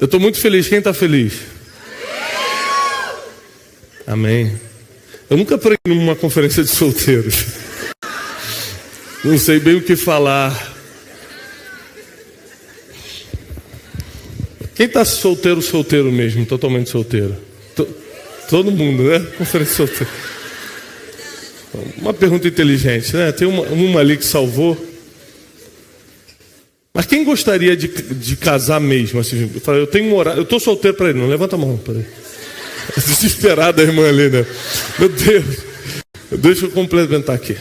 Eu estou muito feliz. Quem está feliz? Amém. Eu nunca preguei numa conferência de solteiros. Não sei bem o que falar. Quem está solteiro mesmo? Totalmente solteiro? Todo mundo, né? Conferência de solteiro. Uma pergunta inteligente, né? Tem uma ali que salvou. Mas quem gostaria de casar mesmo? Assim, eu estou solteiro para ele. Não, levanta a mão para ele. Desesperada a irmã ali, né? Meu Deus. Deixa eu complementar aqui.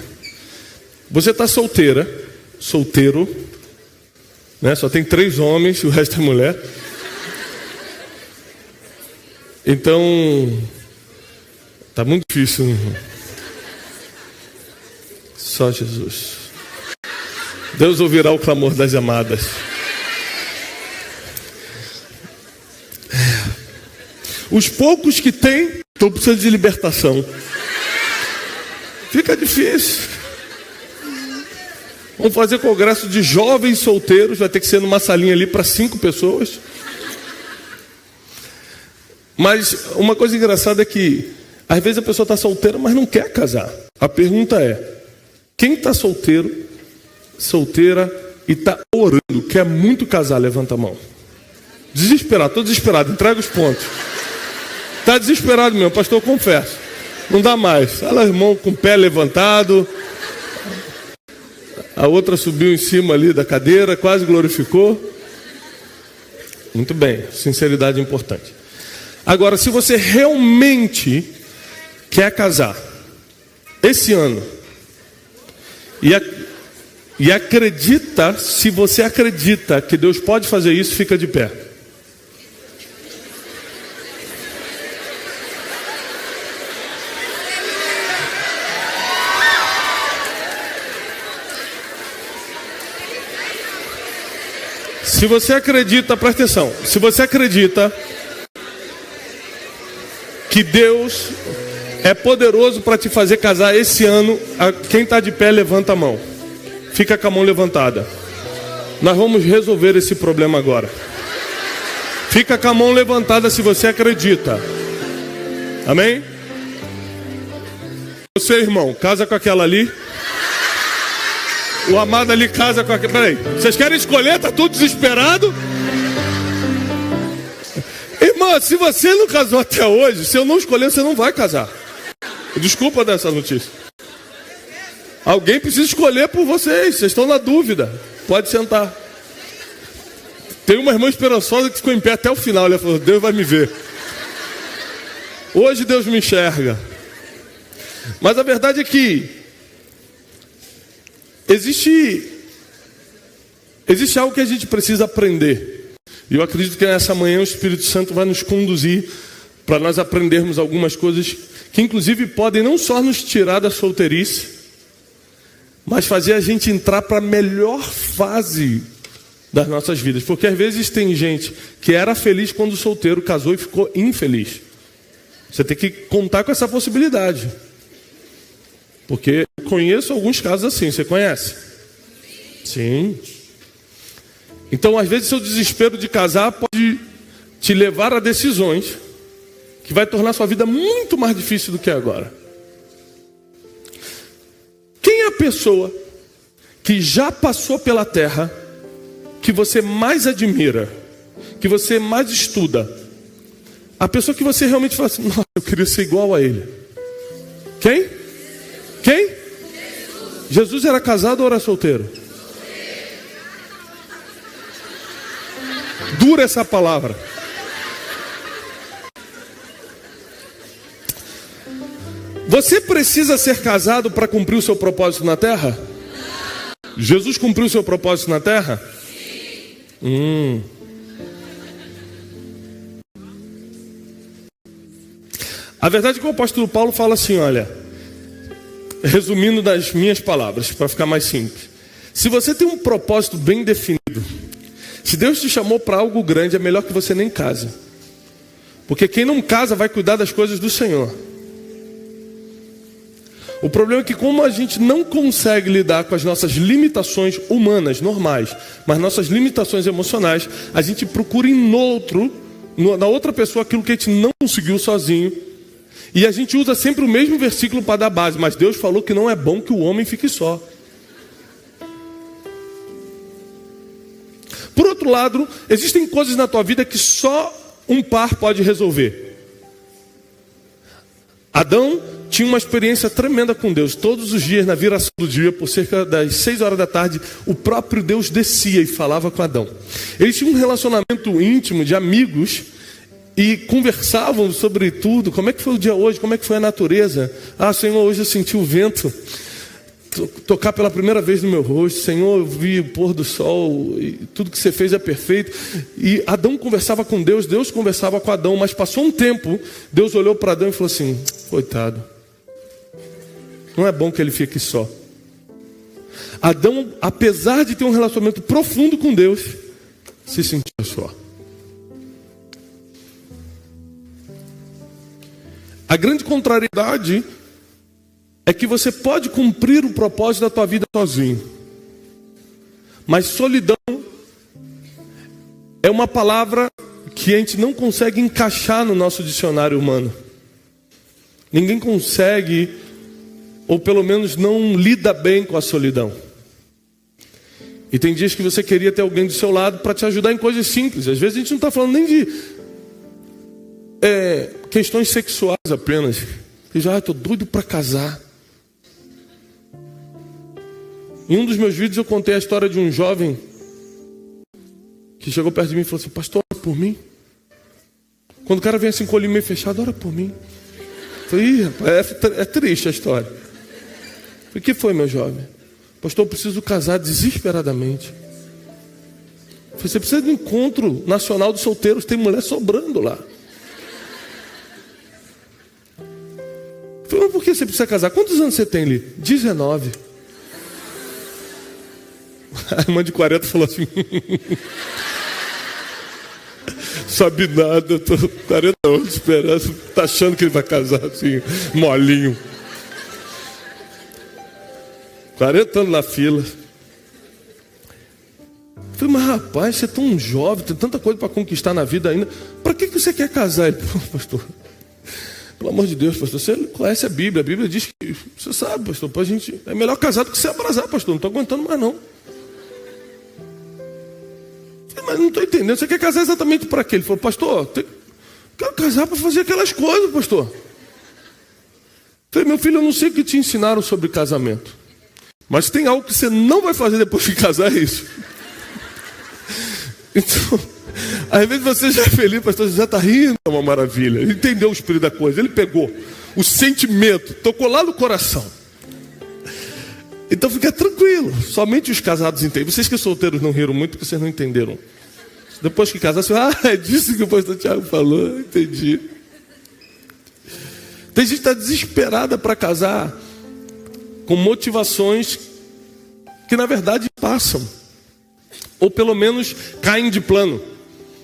Você está solteiro, né? Só tem 3 homens, o resto é mulher. Então, tá muito difícil. Só Jesus. Deus ouvirá o clamor das amadas. Os poucos que têm estão precisando de libertação. Fica difícil. Vamos fazer congresso de jovens solteiros. Vai ter que ser numa salinha ali para 5 pessoas. Mas uma coisa engraçada é que às vezes a pessoa está solteira, mas não quer casar. A pergunta é: quem está solteira e está orando, quer muito casar, levanta a mão. Desesperado, estou desesperado, entrega os pontos. Está desesperado mesmo, pastor, eu confesso. Não dá mais. Olha, irmão com o pé levantado. A outra subiu em cima ali da cadeira, quase glorificou. Muito bem, sinceridade é importante. Agora, se você realmente quer casar esse ano e acredita, se você acredita que Deus pode fazer isso, fica de pé. Se você acredita, presta atenção, se você acredita que Deus é poderoso para te fazer casar esse ano, quem está de pé, levanta a mão. Fica com a mão levantada. Nós vamos resolver esse problema agora. Fica com a mão levantada se você acredita. Amém? Você, irmão, casa com aquela ali. O amado ali casa com aquela. Peraí, vocês querem escolher? Tá tudo desesperado? Irmã, se você não casou até hoje, se eu não escolher, você não vai casar. Desculpa dessa notícia. Alguém precisa escolher por vocês estão na dúvida. Pode sentar. Tem uma irmã esperançosa que ficou em pé até o final. Ela falou: Deus vai me ver. Hoje Deus me enxerga. Mas a verdade é que existe algo que a gente precisa aprender. E eu acredito que nessa manhã o Espírito Santo vai nos conduzir para nós aprendermos algumas coisas que inclusive podem não só nos tirar da solteirice, mas fazer a gente entrar para a melhor fase das nossas vidas. Porque às vezes tem gente que era feliz quando solteiro, casou e ficou infeliz. Você tem que contar com essa possibilidade. Porque eu conheço alguns casos assim, você conhece? Sim. Então às vezes seu desespero de casar pode te levar a decisões que vai tornar sua vida muito mais difícil do que agora. Quem é a pessoa que já passou pela terra, que você mais admira, que você mais estuda? A pessoa que você realmente fala assim: nossa, eu queria ser igual a ele. Quem? Quem? Jesus era casado ou era solteiro? Dura essa palavra. Você precisa ser casado para cumprir o seu propósito na terra? Jesus cumpriu o seu propósito na terra? A verdade é que o apóstolo Paulo fala assim, olha, resumindo das minhas palavras, para ficar mais simples. Se você tem um propósito bem definido, se Deus te chamou para algo grande, é melhor que você nem case. Porque quem não casa vai cuidar das coisas do Senhor. O problema é que, como a gente não consegue lidar com as nossas limitações humanas, normais, mas nossas limitações emocionais, a gente procura na outra pessoa aquilo que a gente não conseguiu sozinho. E a gente usa sempre o mesmo versículo para dar base, mas Deus falou que não é bom que o homem fique só. Por outro lado, existem coisas na tua vida que só um par pode resolver. Adão tinha uma experiência tremenda com Deus. Todos os dias, na viração do dia, por cerca das 6 horas da tarde, o próprio Deus descia e falava com Adão. Eles tinham um relacionamento íntimo de amigos e conversavam sobre tudo. Como é que foi o dia hoje? Como é que foi a natureza? Ah, Senhor, hoje eu senti o vento tocar pela primeira vez no meu rosto. Senhor, eu vi o pôr do sol, e tudo que você fez é perfeito. E Adão conversava com Deus, Deus conversava com Adão, mas passou um tempo, Deus olhou para Adão e falou assim: coitado, não é bom que ele fique só. Adão, apesar de ter um relacionamento profundo com Deus, se sentia só. A grande contrariedade é que você pode cumprir o propósito da tua vida sozinho. Mas solidão é uma palavra que a gente não consegue encaixar no nosso dicionário humano. Ninguém consegue, ou pelo menos não lida bem com a solidão. E tem dias que você queria ter alguém do seu lado para te ajudar em coisas simples. Às vezes a gente não está falando nem de questões sexuais apenas. Você já, estou doido para casar. Em um dos meus vídeos eu contei a história de um jovem que chegou perto de mim e falou assim: pastor, ora por mim. Quando o cara vem assim com o olho meio fechado, ora por mim. Eu falei: ih, rapaz, é triste a história. Eu falei: o que foi, meu jovem? Pastor, eu preciso casar desesperadamente. Eu falei: você precisa de um encontro nacional dos solteiros, tem mulher sobrando lá. Eu falei: mas por que você precisa casar? Quantos anos você tem ali? 19. A irmã de 40 falou assim: sabe nada, eu tô 40 anos esperando, tá achando que ele vai casar assim, molinho. 40 anos na fila. Eu falei: mas rapaz, você é tão jovem, tem tanta coisa para conquistar na vida ainda, para que você quer casar? Ele: pô, pastor, pelo amor de Deus, pastor, você conhece a Bíblia diz que, você sabe, pastor, pra gente, é melhor casar do que se abrasar, pastor, não tô aguentando mais não. Mas não estou entendendo, você quer casar exatamente para quê? Ele falou: pastor, quero casar para fazer aquelas coisas, pastor. Eu falei: meu filho, eu não sei o que te ensinaram sobre casamento, mas tem algo que você não vai fazer depois de casar, é isso. Então, às vezes você já é feliz, pastor, você já está rindo, é uma maravilha. Ele entendeu o espírito da coisa, ele pegou o sentimento, tocou lá no coração. Então fica tranquilo, somente os casados entendem. Vocês que solteiros não riram muito porque vocês não entenderam. Depois que casar, você é disso que o pastor Tiago falou, entendi. Tem gente que está desesperada para casar, com motivações que na verdade passam, ou pelo menos caem de plano.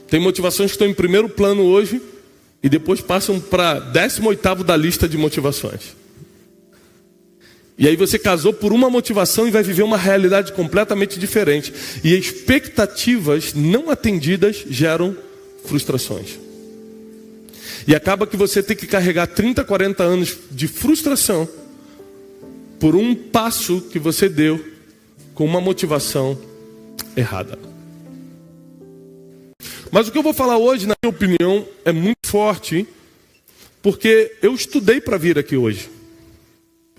Tem motivações que estão em primeiro plano hoje e depois passam para 18º da lista de motivações. E aí você casou por uma motivação e vai viver uma realidade completamente diferente. E expectativas não atendidas geram frustrações. E acaba que você tem que carregar 30, 40 anos de frustração por um passo que você deu com uma motivação errada. Mas o que eu vou falar hoje, na minha opinião, é muito forte, porque eu estudei para vir aqui hoje.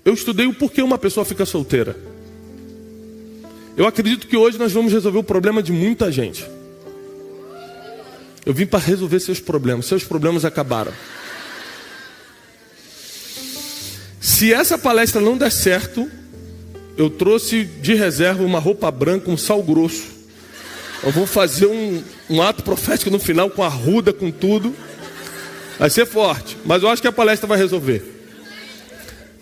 Eu estudei o porquê uma pessoa fica solteira. Eu acredito que hoje nós vamos resolver o problema de muita gente. Eu vim para resolver seus problemas acabaram. Se essa palestra não der certo, eu trouxe de reserva uma roupa branca, um sal grosso. Eu vou fazer um ato profético no final com arruda, com tudo. Vai ser forte, mas eu acho que a palestra vai resolver.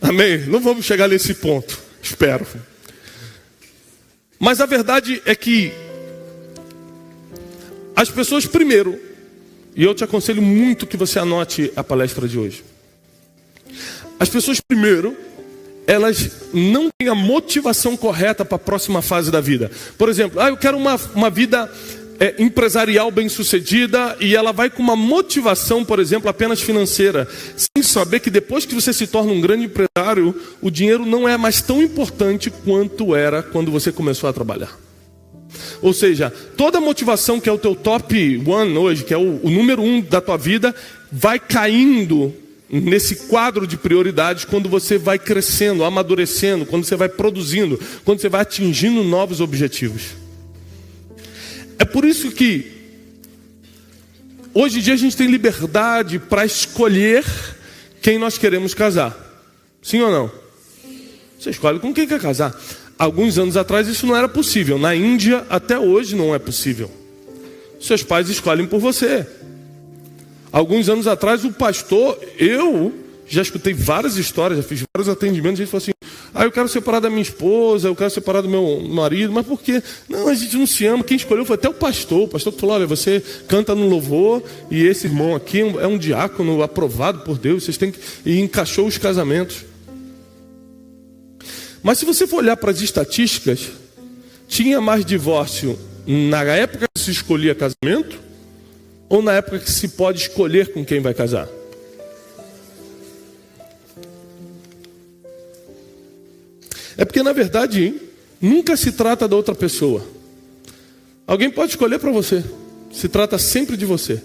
Amém? Não vamos chegar nesse ponto, espero. Mas a verdade é que as pessoas primeiro, e eu te aconselho muito que você anote a palestra de hoje. As pessoas primeiro, elas não têm a motivação correta para a próxima fase da vida. Por exemplo, eu quero uma vida empresarial bem-sucedida, e ela vai com uma motivação, por exemplo, apenas financeira, sem saber que depois que você se torna um grande empresário, o dinheiro não é mais tão importante quanto era quando você começou a trabalhar. Ou seja, toda a motivação que é o teu top 1 hoje, que é o número 1 da tua vida, vai caindo nesse quadro de prioridades quando você vai crescendo, amadurecendo, quando você vai produzindo, quando você vai atingindo novos objetivos. É por isso que hoje em dia a gente tem liberdade para escolher quem nós queremos casar. Sim ou não? Você escolhe com quem quer casar. Alguns anos atrás isso não era possível. Na Índia até hoje não é possível. Seus pais escolhem por você. Alguns anos atrás o pastor, eu já escutei várias histórias, já fiz vários atendimentos, a gente falou assim: eu quero separar da minha esposa, eu quero separar do meu marido. Mas por quê? Não, a gente não se ama. Quem escolheu foi até o pastor que falou: olha, você canta no louvor, e esse irmão aqui é um diácono aprovado por Deus, vocês têm que... E encaixou os casamentos. Mas se você for olhar para as estatísticas, tinha mais divórcio na época que se escolhia casamento, ou na época que se pode escolher com quem vai casar? É porque, na verdade, nunca se trata da outra pessoa. Alguém pode escolher para você. Se trata sempre de você.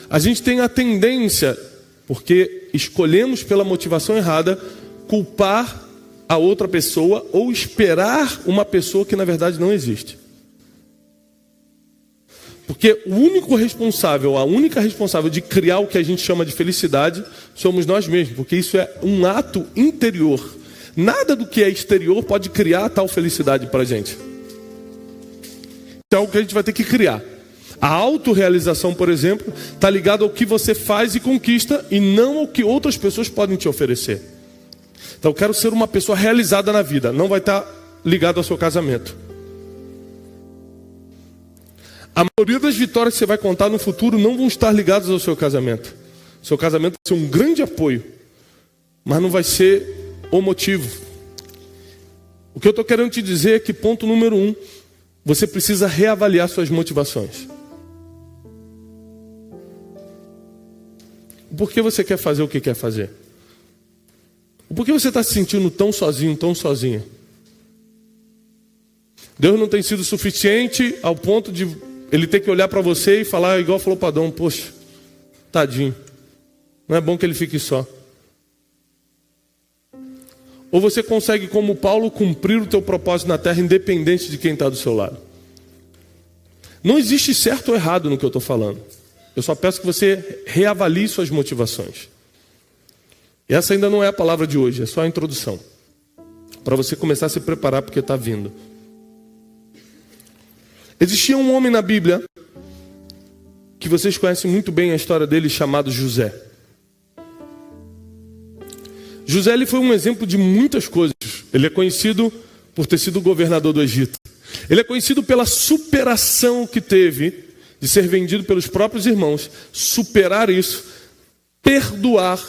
A gente tem a tendência, porque escolhemos pela motivação errada, culpar a outra pessoa ou esperar uma pessoa que, na verdade, não existe. Porque o único responsável, a única responsável de criar o que a gente chama de felicidade, somos nós mesmos. Porque isso é um ato interior. Nada do que é exterior pode criar tal felicidade para a gente. Então é o que a gente vai ter que criar. A autorrealização, por exemplo, está ligada ao que você faz e conquista, e não ao que outras pessoas podem te oferecer. Então eu quero ser uma pessoa realizada na vida. Não vai estar ligado ao seu casamento. A maioria das vitórias que você vai contar no futuro não vão estar ligadas ao seu casamento. Seu casamento vai ser um grande apoio, mas não vai ser o motivo. O que eu estou querendo te dizer é que, ponto número 1, você precisa reavaliar suas motivações. Por que você quer fazer o que quer fazer? Por que você está se sentindo tão sozinho, tão sozinha? Deus não tem sido suficiente ao ponto de Ele ter que olhar para você e falar igual falou para Adão: poxa, tadinho, não é bom que ele fique só. Ou você consegue, como Paulo, cumprir o teu propósito na terra, independente de quem está do seu lado? Não existe certo ou errado no que eu estou falando. Eu só peço que você reavalie suas motivações. E essa ainda não é a palavra de hoje, é só a introdução, para você começar a se preparar, porque está vindo. Existia um homem na Bíblia, que vocês conhecem muito bem a história dele, chamado José. José, ele foi um exemplo de muitas coisas. Ele é conhecido por ter sido governador do Egito. Ele é conhecido pela superação que teve de ser vendido pelos próprios irmãos, superar isso, perdoar,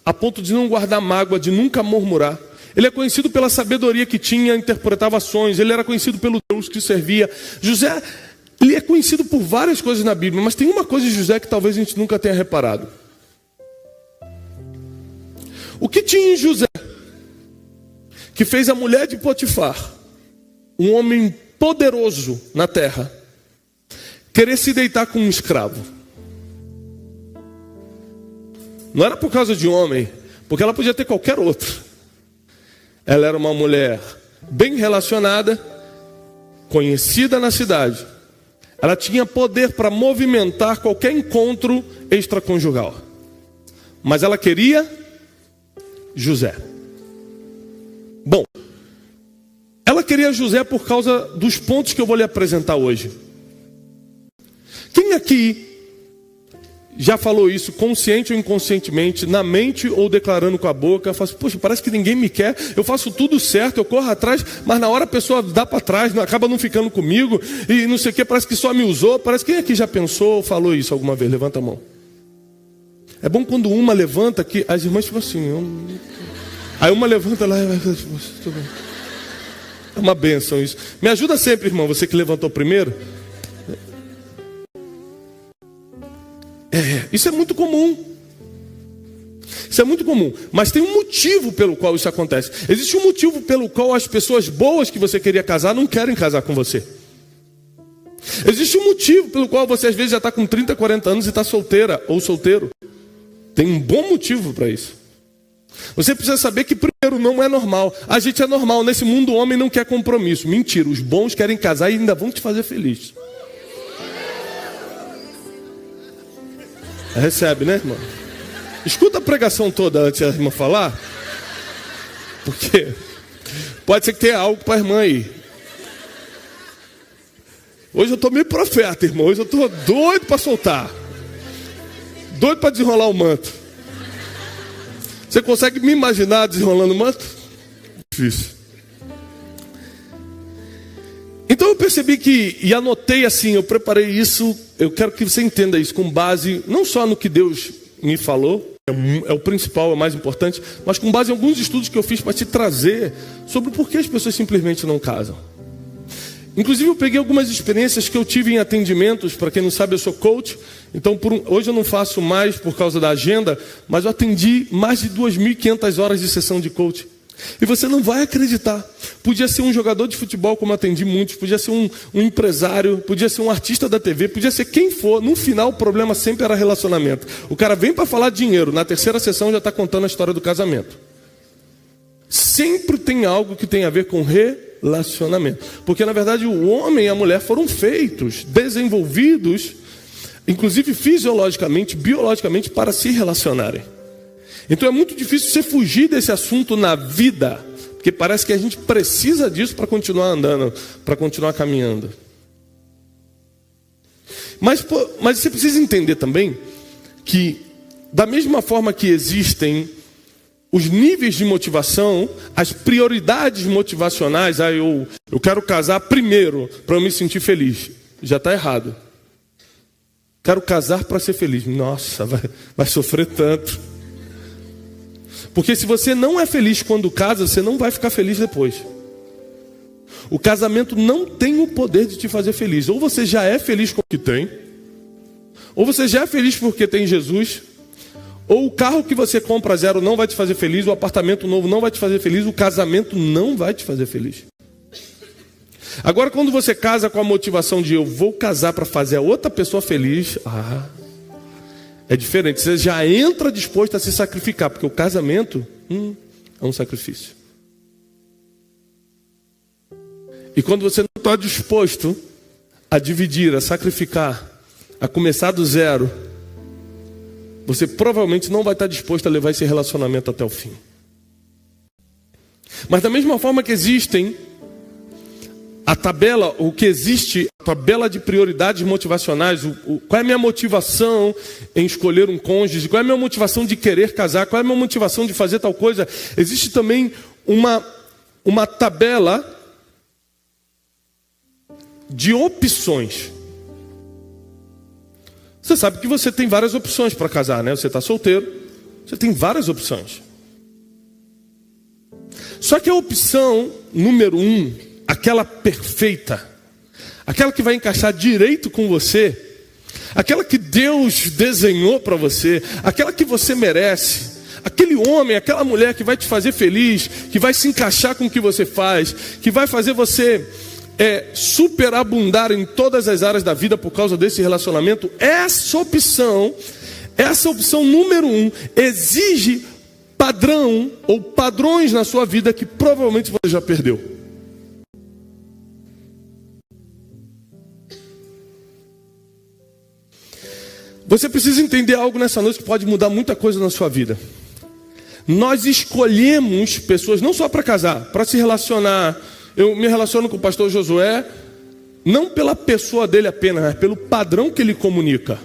a ponto de não guardar mágoa, de nunca murmurar. Ele é conhecido pela sabedoria que tinha, interpretava ações. Ele era conhecido pelo Deus que servia. José, ele é conhecido por várias coisas na Bíblia, mas tem uma coisa de José que talvez a gente nunca tenha reparado. O que tinha em José que fez a mulher de Potifar, um homem poderoso na terra, querer se deitar com um escravo? Não era por causa de um homem, porque ela podia ter qualquer outro. Ela era uma mulher bem relacionada, conhecida na cidade. Ela tinha poder para movimentar qualquer encontro extraconjugal. Mas ela queria José. Bom, ela queria José por causa dos pontos que eu vou lhe apresentar hoje. Quem aqui já falou isso, consciente ou inconscientemente, na mente ou declarando com a boca? Fala assim: poxa, parece que ninguém me quer, eu faço tudo certo, eu corro atrás, mas na hora a pessoa dá para trás, acaba não ficando comigo, e não sei o que, parece que só me usou. Parece que quem aqui já pensou ou falou isso alguma vez? Levanta a mão. É bom quando uma levanta que as irmãs ficam assim: Aí uma levanta lá e vai... É uma bênção isso. Me ajuda sempre, irmão, você que levantou primeiro. Isso é muito comum. Isso é muito comum. Mas tem um motivo pelo qual isso acontece. Existe um motivo pelo qual as pessoas boas que você queria casar não querem casar com você. Existe um motivo pelo qual você às vezes já está com 30, 40 anos e está solteira ou solteiro. Tem um bom motivo para isso. Você precisa saber que primeiro não é normal. A gente é normal. Nesse mundo o homem não quer compromisso. Mentira, os bons querem casar e ainda vão te fazer feliz. Recebe, né, irmão? Escuta a pregação toda antes da irmã falar. Porque pode ser que tenha algo para a irmã aí. Hoje eu estou meio profeta, irmão. Hoje eu estou doido para soltar. Doido para desenrolar o manto. Você consegue me imaginar desenrolando o manto? Difícil. Então eu percebi que, e anotei assim, eu preparei isso, eu quero que você entenda isso com base, não só no que Deus me falou, é o principal, é o mais importante, mas com base em alguns estudos que eu fiz para te trazer sobre por que as pessoas simplesmente não casam. Inclusive eu peguei algumas experiências que eu tive em atendimentos. Para quem não sabe, eu sou coach. Então hoje eu não faço mais por causa da agenda, mas eu atendi mais de 2.500 horas de sessão de coach. E você não vai acreditar. Podia ser um jogador de futebol, como eu atendi muitos, podia ser um empresário, podia ser um artista da TV, podia ser quem for. No final o problema sempre era relacionamento. O cara vem para falar de dinheiro, na terceira sessão já está contando a história do casamento. Sempre tem algo que tem a ver com relacionamento. Porque na verdade o homem e a mulher foram feitos, desenvolvidos, inclusive fisiologicamente, biologicamente, para se relacionarem. Então é muito difícil você fugir desse assunto na vida, porque parece que a gente precisa disso para continuar andando, para continuar caminhando. Mas você precisa entender também que, da mesma forma que existem os níveis de motivação, as prioridades motivacionais, eu quero casar primeiro para eu me sentir feliz. Já está errado. Quero casar para ser feliz. Nossa, vai sofrer tanto. Porque se você não é feliz quando casa, você não vai ficar feliz depois. O casamento não tem o poder de te fazer feliz. Ou você já é feliz com o que tem, ou você já é feliz porque tem Jesus, ou o carro que você compra zero não vai te fazer feliz, o apartamento novo não vai te fazer feliz, o casamento não vai te fazer feliz. Agora, quando você casa com a motivação de eu vou casar para fazer a outra pessoa feliz, é diferente. Você já entra disposto a se sacrificar, porque o casamento é um sacrifício. E quando você não está disposto a dividir, a sacrificar, a começar do zero, você provavelmente não vai estar disposto a levar esse relacionamento até o fim. Mas da mesma forma que existem a tabela de prioridades motivacionais, qual é a minha motivação em escolher um cônjuge, qual é a minha motivação de querer casar, qual é a minha motivação de fazer tal coisa, existe também uma tabela de opções. Você sabe que você tem várias opções para casar, né? Você está solteiro, você tem várias opções. Só que a opção número 1, aquela perfeita, aquela que vai encaixar direito com você, aquela que Deus desenhou para você, aquela que você merece, aquele homem, aquela mulher que vai te fazer feliz, que vai se encaixar com o que você faz, que vai fazer você superabundar em todas as áreas da vida por causa desse relacionamento. Essa opção número 1 exige padrão ou padrões na sua vida que provavelmente você já perdeu. Você precisa entender algo nessa noite que pode mudar muita coisa na sua vida. Nós escolhemos pessoas não só para casar, para se relacionar. Eu me relaciono com o pastor Josué, não pela pessoa dele apenas, mas pelo padrão que ele comunica.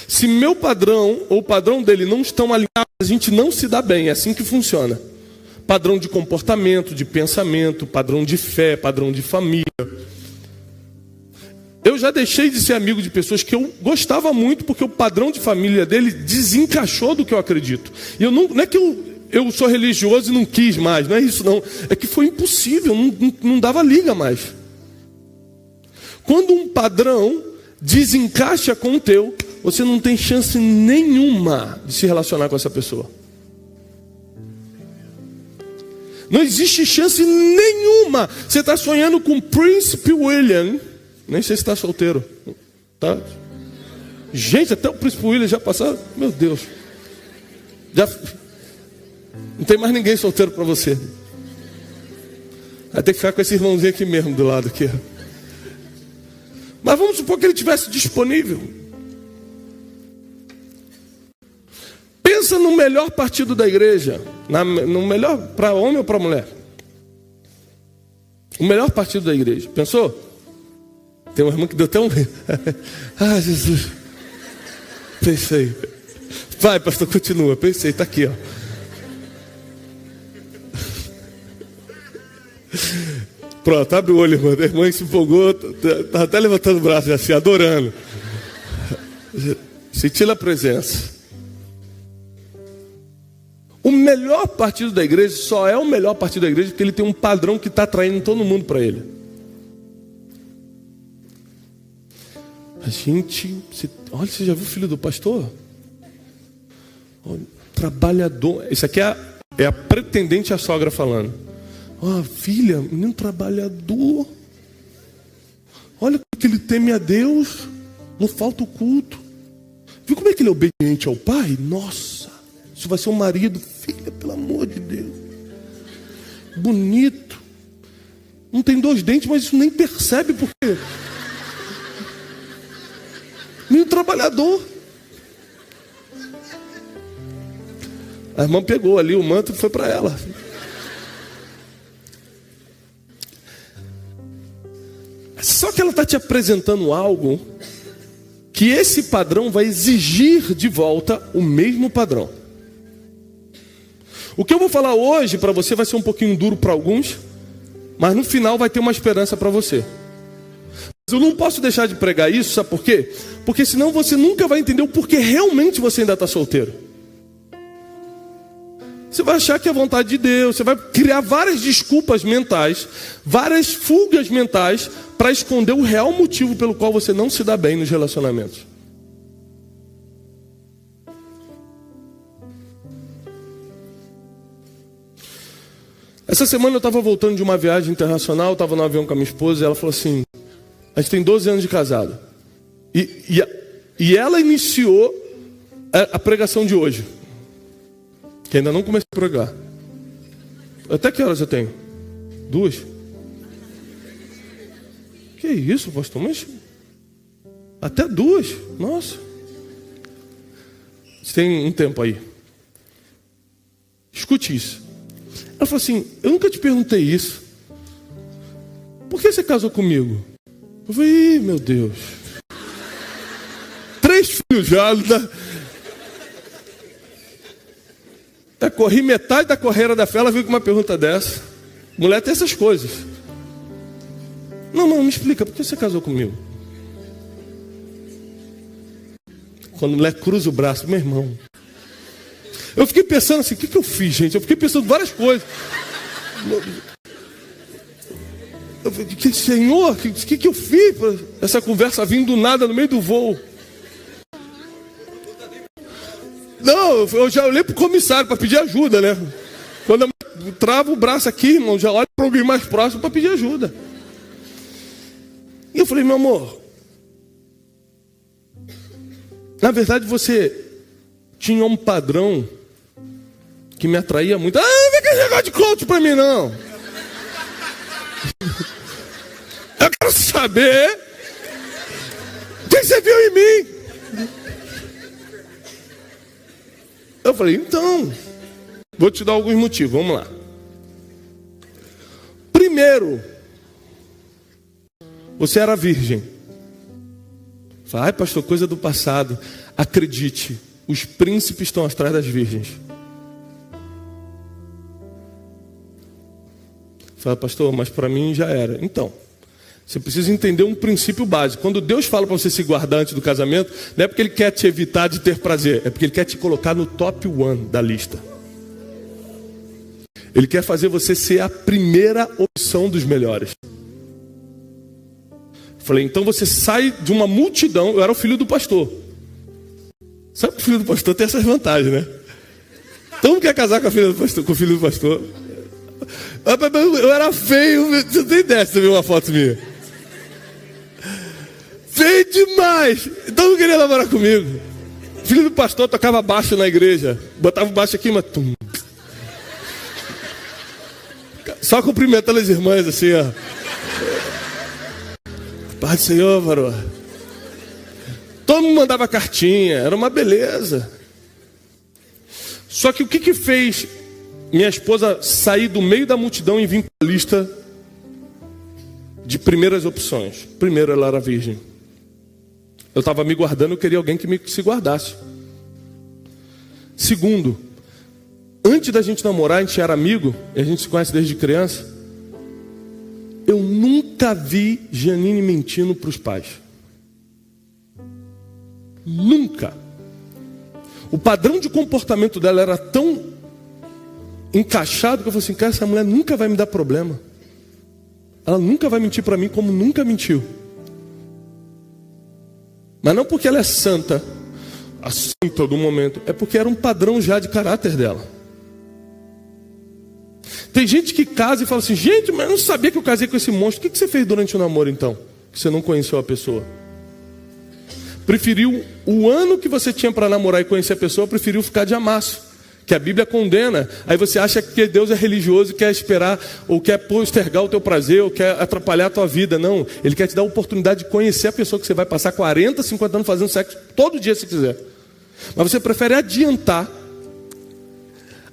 Se meu padrão ou o padrão dele não estão alinhados, a gente não se dá bem, é assim que funciona. Padrão de comportamento, de pensamento, padrão de fé, padrão de família. Eu já deixei de ser amigo de pessoas que eu gostava muito, porque o padrão de família dele desencaixou do que eu acredito. E não é que eu sou religioso e não quis mais. Não é isso não. É que foi impossível, não dava liga mais. Quando um padrão desencaixa com o teu, você não tem chance nenhuma de se relacionar com essa pessoa. Não existe chance nenhuma. Você está sonhando com Príncipe William. Nem sei se está solteiro. Tá? Gente, até o Príncipe William já passaram. Meu Deus. Já não tem mais ninguém solteiro para você. Vai ter que ficar com esse irmãozinho aqui mesmo do lado aqui. Mas vamos supor que ele estivesse disponível. Pensa no melhor partido da igreja. No melhor para homem ou para mulher? O melhor partido da igreja. Pensou? Tem uma irmã que deu até um... Ah, Jesus. Pensei. Vai, pastor, continua. Pensei, está aqui, ó. Pronto, abre o olho, irmã. A irmã se empolgou, estava até levantando o braço assim, adorando. Sentindo a presença. O melhor partido da igreja só é o melhor partido da igreja porque ele tem um padrão que está atraindo todo mundo para ele. A gente... Olha, você já viu o filho do pastor? Olha, trabalhador. Isso aqui é a pretendente à sogra falando. Ó, filha, menino trabalhador. Olha que ele teme a Deus. Não falta o culto. Viu como é que ele é obediente ao pai? Nossa, isso vai ser um marido. Filha, pelo amor de Deus. Bonito. Não tem 2 dentes, mas isso nem percebe por quê. Menino trabalhador. A irmã pegou ali o manto e foi para ela. Só que ela está te apresentando algo que esse padrão vai exigir de volta o mesmo padrão. O que eu vou falar hoje para você vai ser um pouquinho duro para alguns, mas no final vai ter uma esperança para você. Mas eu não posso deixar de pregar isso, sabe por quê? Porque senão você nunca vai entender o porquê realmente você ainda está solteiro. Você vai achar que é vontade de Deus, você vai criar várias desculpas mentais, várias fugas mentais para esconder o real motivo pelo qual você não se dá bem nos relacionamentos. Essa semana eu estava voltando de uma viagem internacional, estava no avião com a minha esposa e ela falou assim, a gente tem 12 anos de casado. E ela iniciou a pregação de hoje. Que ainda não comecei a pregar. Até que horas eu tenho? 2? Que isso, pastor? Mas até 2? Nossa. Você tem um tempo aí. Escute isso. Ela falou assim, eu nunca te perguntei isso. Por que você casou comigo? Eu falei, meu Deus. 3 filhos já. Corri metade da carreira da fé, ela veio com uma pergunta dessa. Mulher tem essas coisas. Não, me explica, por que você casou comigo? Quando a mulher cruza o braço, meu irmão. Eu fiquei pensando assim, o que eu fiz, gente? Eu fiquei pensando várias coisas. Eu falei, Senhor, o que eu fiz? Essa conversa vindo do nada no meio do voo. Não, eu já olhei para o comissário para pedir ajuda, né? Quando eu travo o braço aqui, irmão, já olho para alguém mais próximo para pedir ajuda. E eu falei, meu amor, na verdade você tinha um padrão que me atraía muito. Ah, não vem com esse negócio de coach para mim, não. Eu quero saber o que você viu em mim. Eu falei, então, vou te dar alguns motivos, vamos lá. Primeiro, você era virgem. Falei, ai pastor, coisa do passado. Acredite, os príncipes estão atrás das virgens. Falei, pastor, mas para mim já era. Então, você precisa entender um princípio básico. Quando Deus fala para você se guardar antes do casamento, não é porque Ele quer te evitar de ter prazer, é porque Ele quer te colocar no top 1 da lista. Ele quer fazer você ser a primeira opção dos melhores. Falei, então você sai de uma multidão. Eu era o filho do pastor. Sabe que o filho do pastor tem essas vantagens, né? Todo mundo quer casar com a filha do pastor, com o filho do pastor. Eu era feio. Você não tem ideia de ver uma foto minha. Feio demais. Então não queria namorar comigo. Filho do pastor tocava baixo na igreja. Botava o baixo aqui, mas... Só cumprimentando as irmãs assim, ó. Paz do Senhor, varô. Todo mundo mandava cartinha. Era uma beleza. Só que o que fez minha esposa sair do meio da multidão e vir para a lista de primeiras opções? Primeiro, ela era virgem. Eu estava me guardando, eu queria alguém que se guardasse. Segundo, antes da gente namorar, a gente era amigo, e a gente se conhece desde criança. Eu nunca vi Janine mentindo para os pais. Nunca. O padrão de comportamento dela era tão encaixado que eu falei assim, cara, essa mulher nunca vai me dar problema. Ela nunca vai mentir para mim como nunca mentiu. Mas não porque ela é santa, a santa do momento, é porque era um padrão já de caráter dela. Tem gente que casa e fala assim, gente, mas eu não sabia que eu casei com esse monstro. O que você fez durante o namoro então? Que você não conheceu a pessoa? Preferiu o ano que você tinha para namorar e conhecer a pessoa, preferiu ficar de amasso. Que a Bíblia condena. Aí você acha que Deus é religioso e quer esperar, ou quer postergar o teu prazer, ou quer atrapalhar a tua vida. Não, Ele quer te dar a oportunidade de conhecer a pessoa que você vai passar 40, 50 anos fazendo sexo todo dia se quiser. Mas você prefere adiantar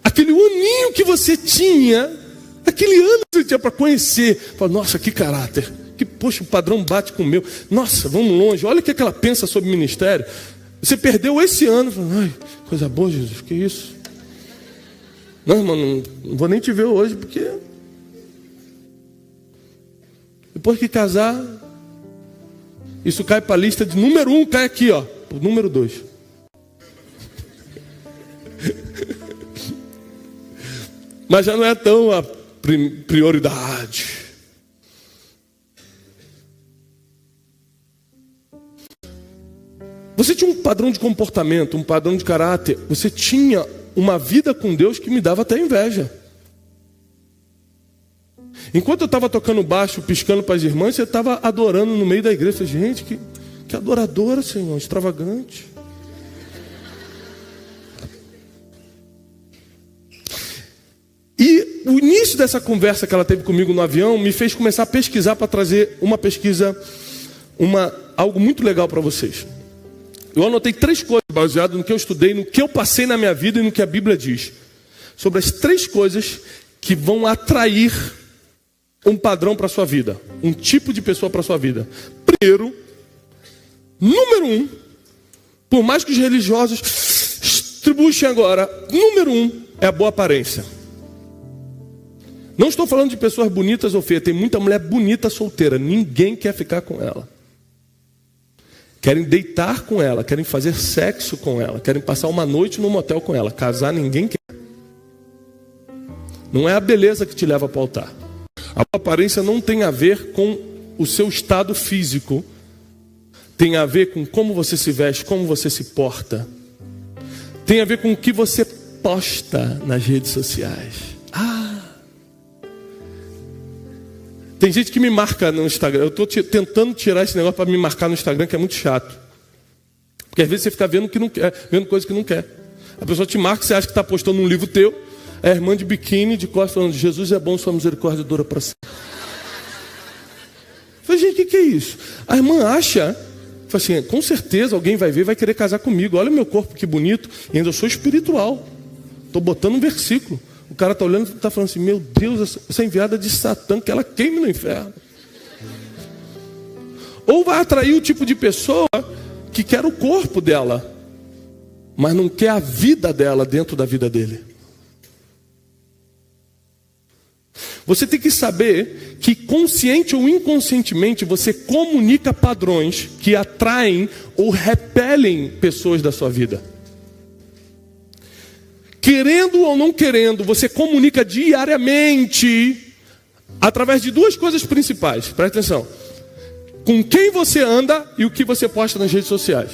aquele aninho que você tinha, aquele ano que você tinha para conhecer. Fala, nossa, que caráter, que poxa, o padrão bate com o meu. Nossa, vamos longe, olha o que ela pensa sobre o ministério. Você perdeu esse ano. Fala, ai, coisa boa, Jesus, que isso? Não, irmão, não vou nem te ver hoje, porque depois que casar, isso cai para a lista de número 1, cai aqui, ó, o número 2. Mas já não é tão a prioridade. Você tinha um padrão de comportamento, um padrão de caráter, você tinha uma vida com Deus que me dava até inveja. Enquanto eu estava tocando baixo, piscando para as irmãs, você estava adorando no meio da igreja. Gente, que adoradora, Senhor, extravagante. E o início dessa conversa que ela teve comigo no avião me fez começar a pesquisar para trazer uma pesquisa, algo muito legal para vocês. Eu anotei 3 coisas baseadas no que eu estudei, no que eu passei na minha vida e no que a Bíblia diz. Sobre as 3 coisas que vão atrair um padrão para a sua vida. Um tipo de pessoa para a sua vida. Primeiro, número 1, por mais que os religiosos estribuchem agora, número 1 é a boa aparência. Não estou falando de pessoas bonitas ou feias. Tem muita mulher bonita solteira. Ninguém quer ficar com ela. Querem deitar com ela, querem fazer sexo com ela, querem passar uma noite no motel com ela. Casar ninguém quer. Não é a beleza que te leva para o altar. A aparência não tem a ver com o seu estado físico. Tem a ver com como você se veste, como você se porta. Tem a ver com o que você posta nas redes sociais. Tem gente que me marca no Instagram. Eu estou tentando tirar esse negócio para me marcar no Instagram, que é muito chato. Porque às vezes você fica vendo que não quer, vendo coisa que não quer. A pessoa te marca, você acha que está postando um livro teu, é a irmã de biquíni, de costas, falando, Jesus é bom, sua misericórdia dura para sempre. Eu falei, gente, o que é isso? A irmã acha, assim, com certeza alguém vai ver, vai querer casar comigo. Olha o meu corpo, que bonito. E ainda eu sou espiritual. Estou botando um versículo. O cara está olhando e está falando assim, meu Deus, essa enviada de Satã, que ela queime no inferno. Ou vai atrair o tipo de pessoa que quer o corpo dela, mas não quer a vida dela dentro da vida dele. Você tem que saber que consciente ou inconscientemente você comunica padrões que atraem ou repelem pessoas da sua vida. querendo ou não querendo, você comunica diariamente através de duas coisas principais. Presta atenção. Com quem você anda e o que você posta nas redes sociais.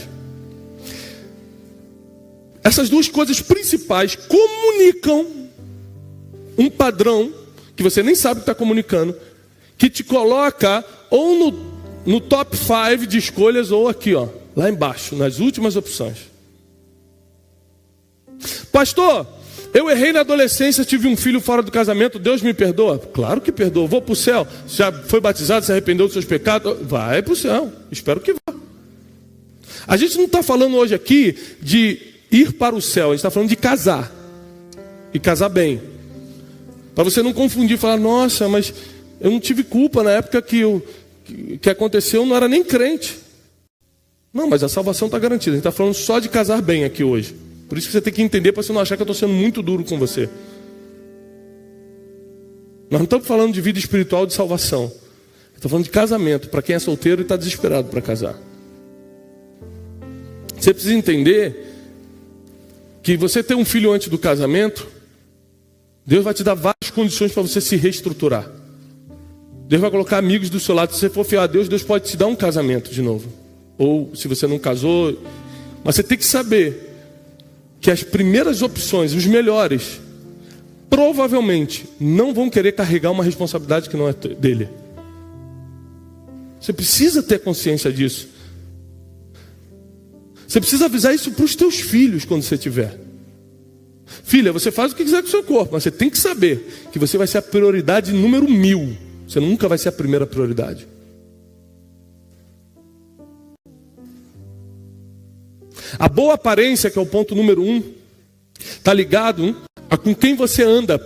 Essas duas coisas principais comunicam um padrão que você nem sabe que está comunicando, que te coloca ou no top 5 de escolhas ou aqui, ó, lá embaixo, nas últimas opções. Pastor, eu errei na adolescência, tive um filho fora do casamento, Deus me perdoa? Claro que perdoa. Vou para o céu? Já foi batizado, se arrependeu dos seus pecados? Vai para o céu, espero que vá. A gente não está falando hoje aqui de ir para o céu, a gente está falando de casar. E casar bem. Para você não confundir e falar, nossa, mas eu não tive culpa na época que aconteceu, eu não era nem crente. Não, mas a salvação está garantida. A gente está falando só de casar bem aqui hoje. Por isso que você tem que entender, para você não achar que eu estou sendo muito duro com você. Nós não estamos falando de vida espiritual, de salvação. Estamos falando de casamento, para quem é solteiro e está desesperado para casar. Você precisa entender que você ter um filho antes do casamento, Deus vai te dar várias condições para você se reestruturar. Deus vai colocar amigos do seu lado. Se você for fiel a Deus, Deus pode te dar um casamento de novo. Ou se você não casou. Mas você tem que saber que as primeiras opções, os melhores, provavelmente não vão querer carregar uma responsabilidade que não é dele. Você precisa ter consciência disso. Você precisa avisar isso para os teus filhos quando você tiver. Filha, você faz o que quiser com o seu corpo, mas você tem que saber que você vai ser a prioridade número 1000. Você nunca vai ser a primeira prioridade. A boa aparência, que é o ponto número 1, está ligado a com quem você anda.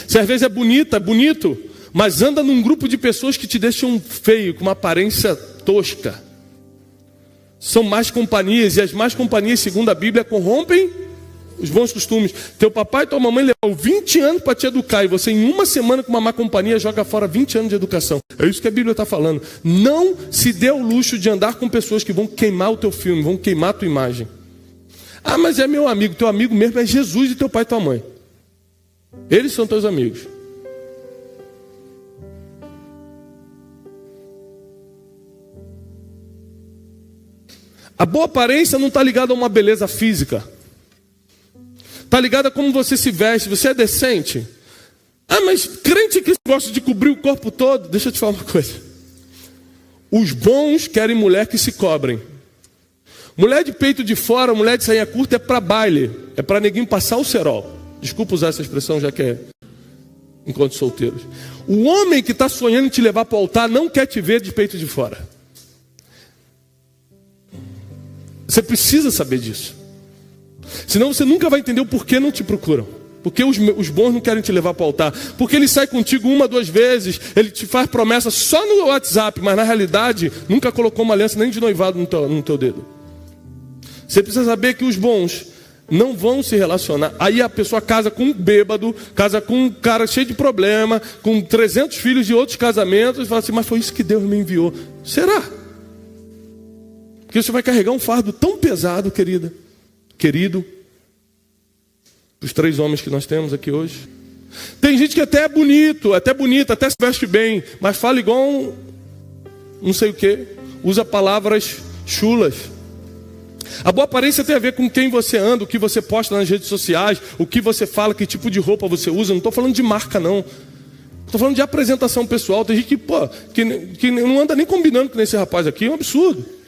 Se às vezes é bonito, mas anda num grupo de pessoas que te deixam feio, com uma aparência tosca. São más companhias, e as más companhias, segundo a Bíblia, corrompem os bons costumes. Teu papai e tua mamãe levaram 20 anos para te educar, e você em uma semana com uma má companhia joga fora 20 anos de educação. É isso que a Bíblia está falando. Não se dê o luxo de andar com pessoas que vão queimar o teu filme, vão queimar a tua imagem. Ah, mas é meu amigo. Teu amigo mesmo é Jesus e teu pai e tua mãe. Eles são teus amigos. A boa aparência não está ligada a uma beleza física. Está ligada a como você se veste. Você é decente? Ah, mas crente que gosta de cobrir o corpo todo. Deixa eu te falar uma coisa. Os bons querem mulher que se cobrem. Mulher de peito de fora, mulher de sainha curta é para baile. É para neguinho passar o cerol. Desculpa usar essa expressão, já que é enquanto solteiros. O homem que está sonhando em te levar para o altar não quer te ver de peito de fora. Você precisa saber disso. Senão você nunca vai entender o porquê não te procuram. Porque os bons não querem te levar para o altar. Porque ele sai contigo 1, 2 vezes. Ele te faz promessa só no WhatsApp. Mas na realidade nunca colocou uma aliança nem de noivado no teu dedo. Você precisa saber que os bons não vão se relacionar. Aí a pessoa casa com um bêbado. Casa com um cara cheio de problema. Com 300 filhos de outros casamentos. E fala assim, mas foi isso que Deus me enviou. Será? Porque você vai carregar um fardo tão pesado, querido, os 3 homens que nós temos aqui hoje. Tem gente que até é bonito, até bonita, até se veste bem, mas fala igual não sei o que, usa palavras chulas. A boa aparência tem a ver com quem você anda, o que você posta nas redes sociais, o que você fala, que tipo de roupa você usa. Não estou falando de marca, não. Estou falando de apresentação pessoal. Tem gente que não anda nem combinando com esse rapaz aqui, é um absurdo.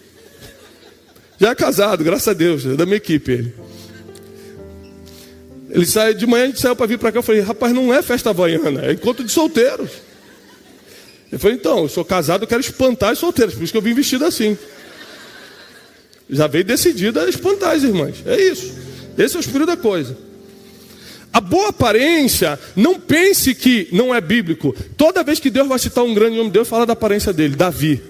Já é casado, graças a Deus, é da minha equipe. Ele sai, de manhã a gente saiu para vir para cá, eu falei, rapaz, não é festa havaiana, é encontro de solteiros. Ele falou, então, eu sou casado, eu quero espantar os solteiros, por isso que eu vim vestido assim. Já veio decidido a espantar as irmãs, é isso. Esse é o espírito da coisa. A boa aparência, não pense que não é bíblico. Toda vez que Deus vai citar um grande homem, Deus fala da aparência dele, Davi.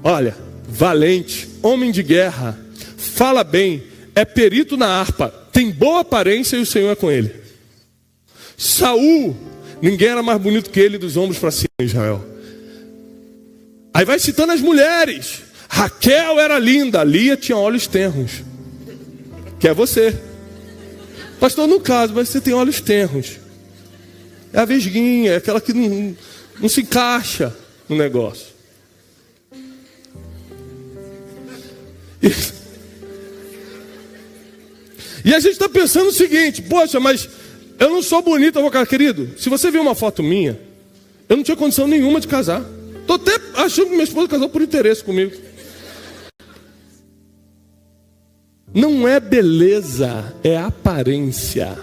Olha, valente, homem de guerra, fala bem, é perito na harpa, tem boa aparência e o Senhor é com ele. Saul, ninguém era mais bonito que ele dos ombros para cima em Israel. Aí vai citando as mulheres. Raquel era linda, Lia tinha olhos tenros, que é você. Pastor, no caso, mas você tem olhos tenros. É a vesguinha, é aquela que não se encaixa no negócio. E a gente está pensando o seguinte: poxa, mas eu não sou bonito, eu vou casar. Querido, se você viu uma foto minha, eu não tinha condição nenhuma de casar. Estou até achando que minha esposa casou por interesse comigo. Não é beleza, é aparência.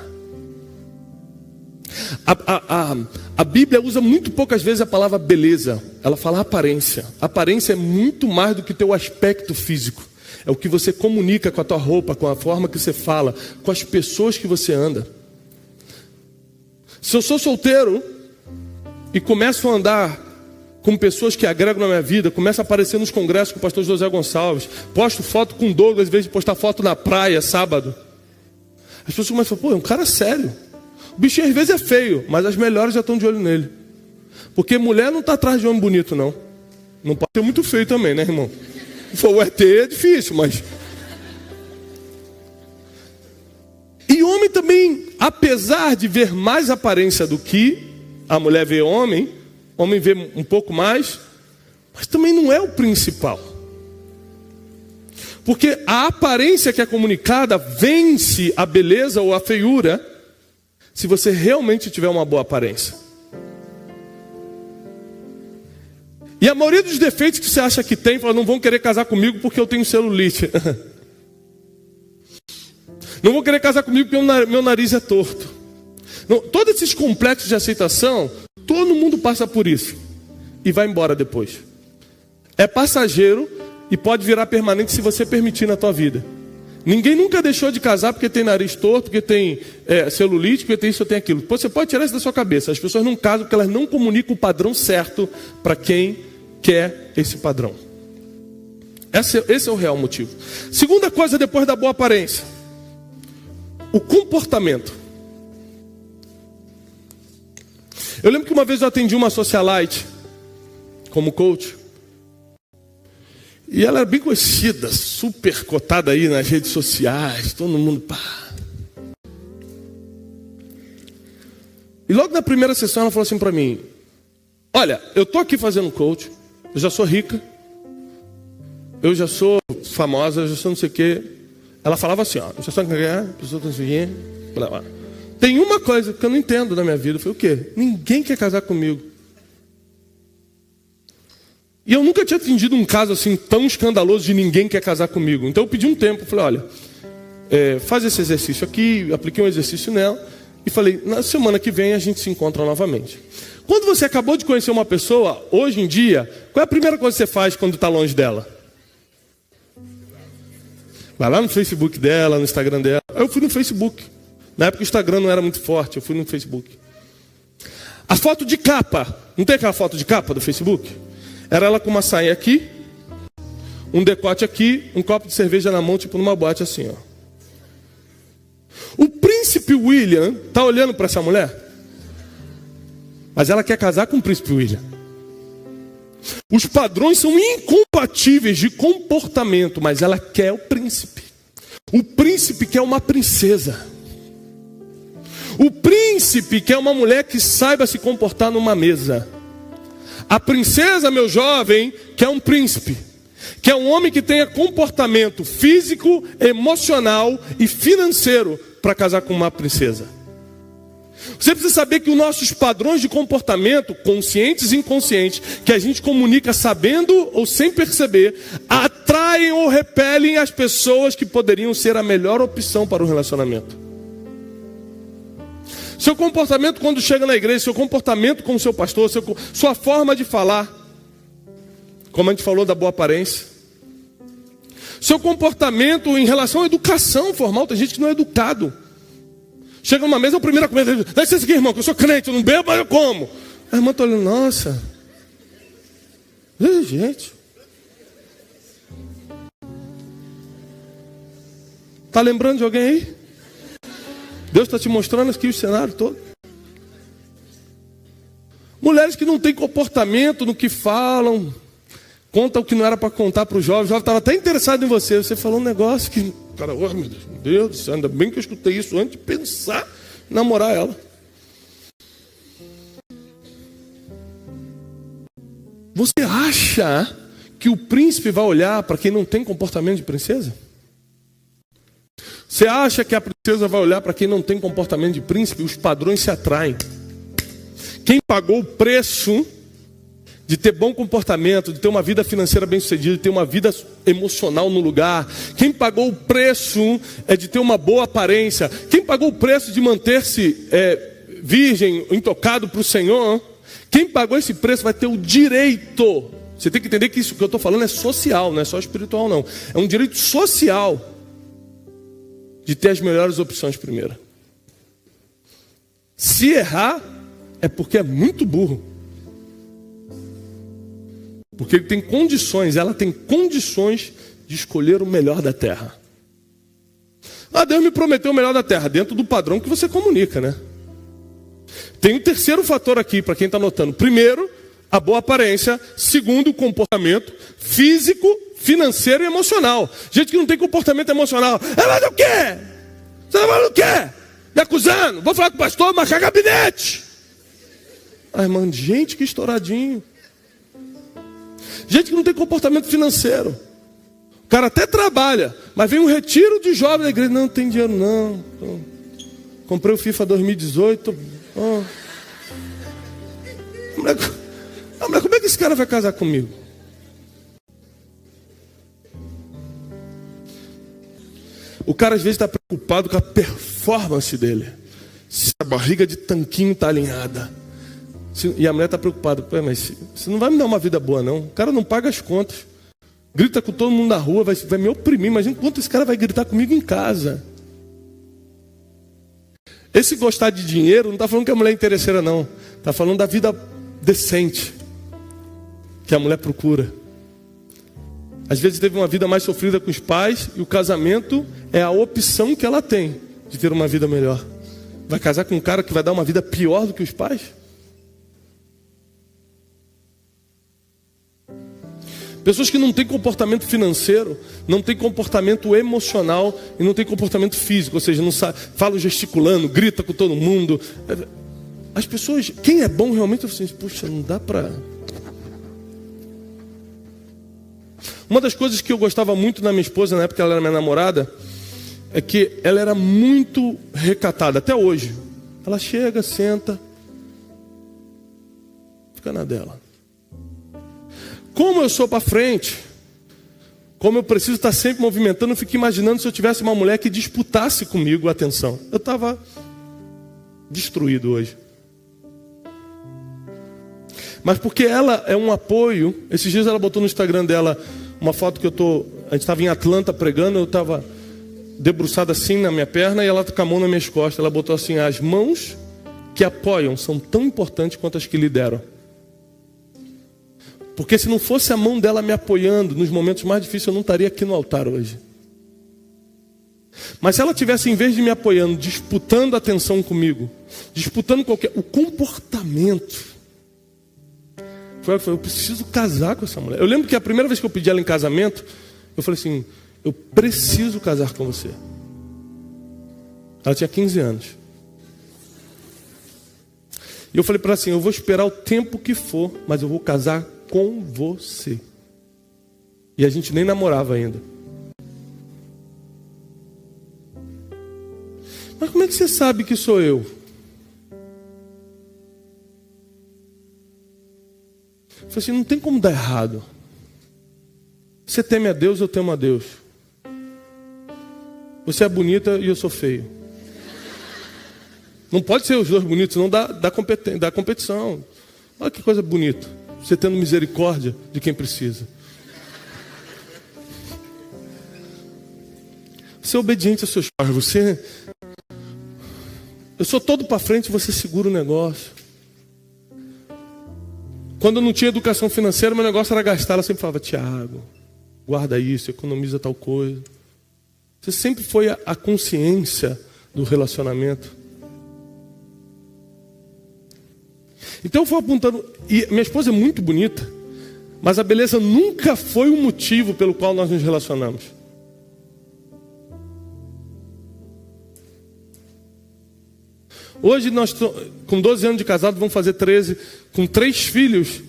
A Bíblia usa muito poucas vezes a palavra beleza. Ela fala aparência. Aparência é muito mais do que teu aspecto físico. É o que você comunica com a tua roupa, com a forma que você fala, com as pessoas que você anda. Se eu sou solteiro e começo a andar com pessoas que agregam na minha vida, começo a aparecer nos congressos com o pastor José Gonçalves, posto foto com Douglas, às vezes de postar foto na praia, sábado, as pessoas começam a falar: pô, é um cara sério. O bichinho às vezes é feio, mas as melhores já estão de olho nele. Porque mulher não está atrás de homem bonito, não. Não pode ser muito feio também, né, irmão? Se for o ET é difícil, mas... E homem também, apesar de ver mais aparência do que a mulher vê homem vê um pouco mais, mas também não é o principal. Porque a aparência que é comunicada vence a beleza ou a feiura, se você realmente tiver uma boa aparência. E a maioria dos defeitos que você acha que tem, fala: não vão querer casar comigo porque eu tenho celulite. Não vão querer casar comigo porque meu nariz é torto. Não, todos esses complexos de aceitação, todo mundo passa por isso. E vai embora depois. É passageiro e pode virar permanente se você permitir na tua vida. Ninguém nunca deixou de casar porque tem nariz torto, porque tem celulite, porque tem isso ou tem aquilo. Você pode tirar isso da sua cabeça. As pessoas não casam porque elas não comunicam o padrão certo para quem quer esse padrão. Esse é o real motivo. Segunda coisa depois da boa aparência: o comportamento. Eu lembro que uma vez eu atendi uma socialite como coach. E ela era bem conhecida, super cotada aí nas redes sociais, todo mundo pá. E logo na primeira sessão ela falou assim para mim: olha, eu estou aqui fazendo coach, eu já sou rica, eu já sou famosa, eu já sou não sei o quê. Ela falava assim: ó, eu já sou pessoa que não sei o quê. Tem uma coisa que eu não entendo na minha vida. Eu falei: o quê? Ninguém quer casar comigo. E eu nunca tinha atendido um caso assim tão escandaloso de ninguém quer casar comigo. Então eu pedi um tempo, eu falei: olha, faz esse exercício aqui, apliquei um exercício nela e falei: na semana que vem a gente se encontra novamente. Quando você acabou de conhecer uma pessoa, hoje em dia, qual é a primeira coisa que você faz quando está longe dela? Vai lá no Facebook dela, no Instagram dela. Eu fui no Facebook. Na época o Instagram não era muito forte, eu fui no Facebook. A foto de capa, não tem aquela foto de capa do Facebook? Era ela com uma saia aqui, um decote aqui, um copo de cerveja na mão, tipo numa boate assim, ó. O príncipe William está olhando para essa mulher, mas ela quer casar com o príncipe William. Os padrões são incompatíveis de comportamento, mas ela quer o príncipe. O príncipe quer uma princesa. O príncipe quer uma mulher que saiba se comportar numa mesa. A princesa, meu jovem, quer um príncipe. Quer um homem que tenha comportamento físico, emocional e financeiro para casar com uma princesa. Você precisa saber que os nossos padrões de comportamento, conscientes e inconscientes, que a gente comunica sabendo ou sem perceber, atraem ou repelem as pessoas que poderiam ser a melhor opção para o relacionamento. Seu comportamento quando chega na igreja, seu comportamento com o seu pastor, sua forma de falar, como a gente falou da boa aparência. Seu comportamento em relação à educação formal, tem gente que não é educado. Chega numa mesa, a primeira comida, dá licença aqui, irmão, que eu sou crente, eu não bebo, mas eu como. A irmã está olhando: nossa, gente, está lembrando de alguém aí? Deus está te mostrando aqui o cenário todo. Mulheres que não têm comportamento no que falam, conta o que não era para contar para o jovem estava até interessado em você. Você falou um negócio que O cara, oh, meu Deus do céu, ainda bem que eu escutei isso antes de pensar em namorar ela. Você acha que o príncipe vai olhar para quem não tem comportamento de princesa? Você acha que a princesa vai olhar para quem não tem comportamento de príncipe? Os padrões se atraem. Quem pagou o preço de ter bom comportamento, de ter uma vida financeira bem-sucedida, de ter uma vida emocional no lugar. Quem pagou o preço de ter uma boa aparência. Quem pagou o preço de manter-se virgem, intocado para o Senhor. Quem pagou esse preço vai ter o direito. Você tem que entender que isso que eu estou falando é social, não é só espiritual não. É um direito social de ter as melhores opções primeiro. Se errar, é porque é muito burro. Porque ele tem condições, ela tem condições de escolher o melhor da terra. Deus me prometeu o melhor da terra, dentro do padrão que você comunica, né? Tem um terceiro fator aqui, para quem está anotando. Primeiro, a boa aparência. Segundo, o comportamento físico, financeiro e emocional. Gente que não tem comportamento emocional. Mas o quê? Você está falando o quê? Me acusando? Vou falar com o pastor, marcar gabinete. Irmão, gente que estouradinho. Gente que não tem comportamento financeiro. O cara até trabalha, mas vem um retiro de jovens da igreja. Não tem dinheiro não. Comprei o FIFA 2018. Mulher, como é que esse cara vai casar comigo? O cara às vezes está preocupado com a performance dele. Se a barriga de tanquinho está alinhada. E a mulher está preocupada. Mas você não vai me dar uma vida boa não. O cara não paga as contas. Grita com todo mundo na rua, vai me oprimir. Imagina quanto esse cara vai gritar comigo em casa. Esse gostar de dinheiro não está falando que a mulher é interesseira não. Está falando da vida decente que a mulher procura. Às vezes teve uma vida mais sofrida com os pais e o casamento é a opção que ela tem de ter uma vida melhor. Vai casar com um cara que vai dar uma vida pior do que os pais? Pessoas que não têm comportamento financeiro, não têm comportamento emocional e não têm comportamento físico, ou seja, não falam gesticulando, grita com todo mundo. As pessoas, quem é bom realmente, eu falo assim, puxa, não dá para... Uma das coisas que eu gostava muito na minha esposa, na época que ela era minha namorada, é que ela era muito recatada, até hoje. Ela chega, senta, fica na dela. Como eu sou para frente, como eu preciso estar sempre movimentando, eu fico imaginando se eu tivesse uma mulher que disputasse comigo a atenção. Eu estava destruído hoje. Mas porque ela é um apoio. Esses dias ela botou no Instagram dela uma foto que a gente estava em Atlanta pregando, eu estava debruçado assim na minha perna e ela com a mão nas minhas costas. Ela botou assim, as mãos que apoiam são tão importantes quanto as que lideram. Porque se não fosse a mão dela me apoiando nos momentos mais difíceis, eu não estaria aqui no altar hoje. Mas se ela tivesse, em vez de me apoiando, disputando a atenção comigo, disputando o comportamento, eu preciso casar com essa mulher. Eu lembro que a primeira vez que eu pedi ela em casamento, eu falei assim, eu preciso casar com você. Ela tinha 15 anos. E eu falei para ela assim, eu vou esperar o tempo que for, mas eu vou casar com você. E a gente nem namorava ainda. Mas como é que você sabe que sou eu? Eu falei assim, não tem como dar errado. Você teme a Deus, eu temo a Deus. Você é bonita e eu sou feio. Não pode ser os dois bonitos, senão dá competição. Olha que coisa bonita. Você tendo misericórdia de quem precisa. Você é obediente aos seus pais. Eu sou todo para frente, você segura o negócio. Quando eu não tinha educação financeira, meu negócio era gastar. Ela sempre falava, Tiago, guarda isso, economiza tal coisa. Você sempre foi a consciência do relacionamento. Então eu fui apontando, e minha esposa é muito bonita, mas a beleza nunca foi o motivo pelo qual nós nos relacionamos. Hoje nós, com 12 anos de casado, vamos fazer 13, com 3 filhos,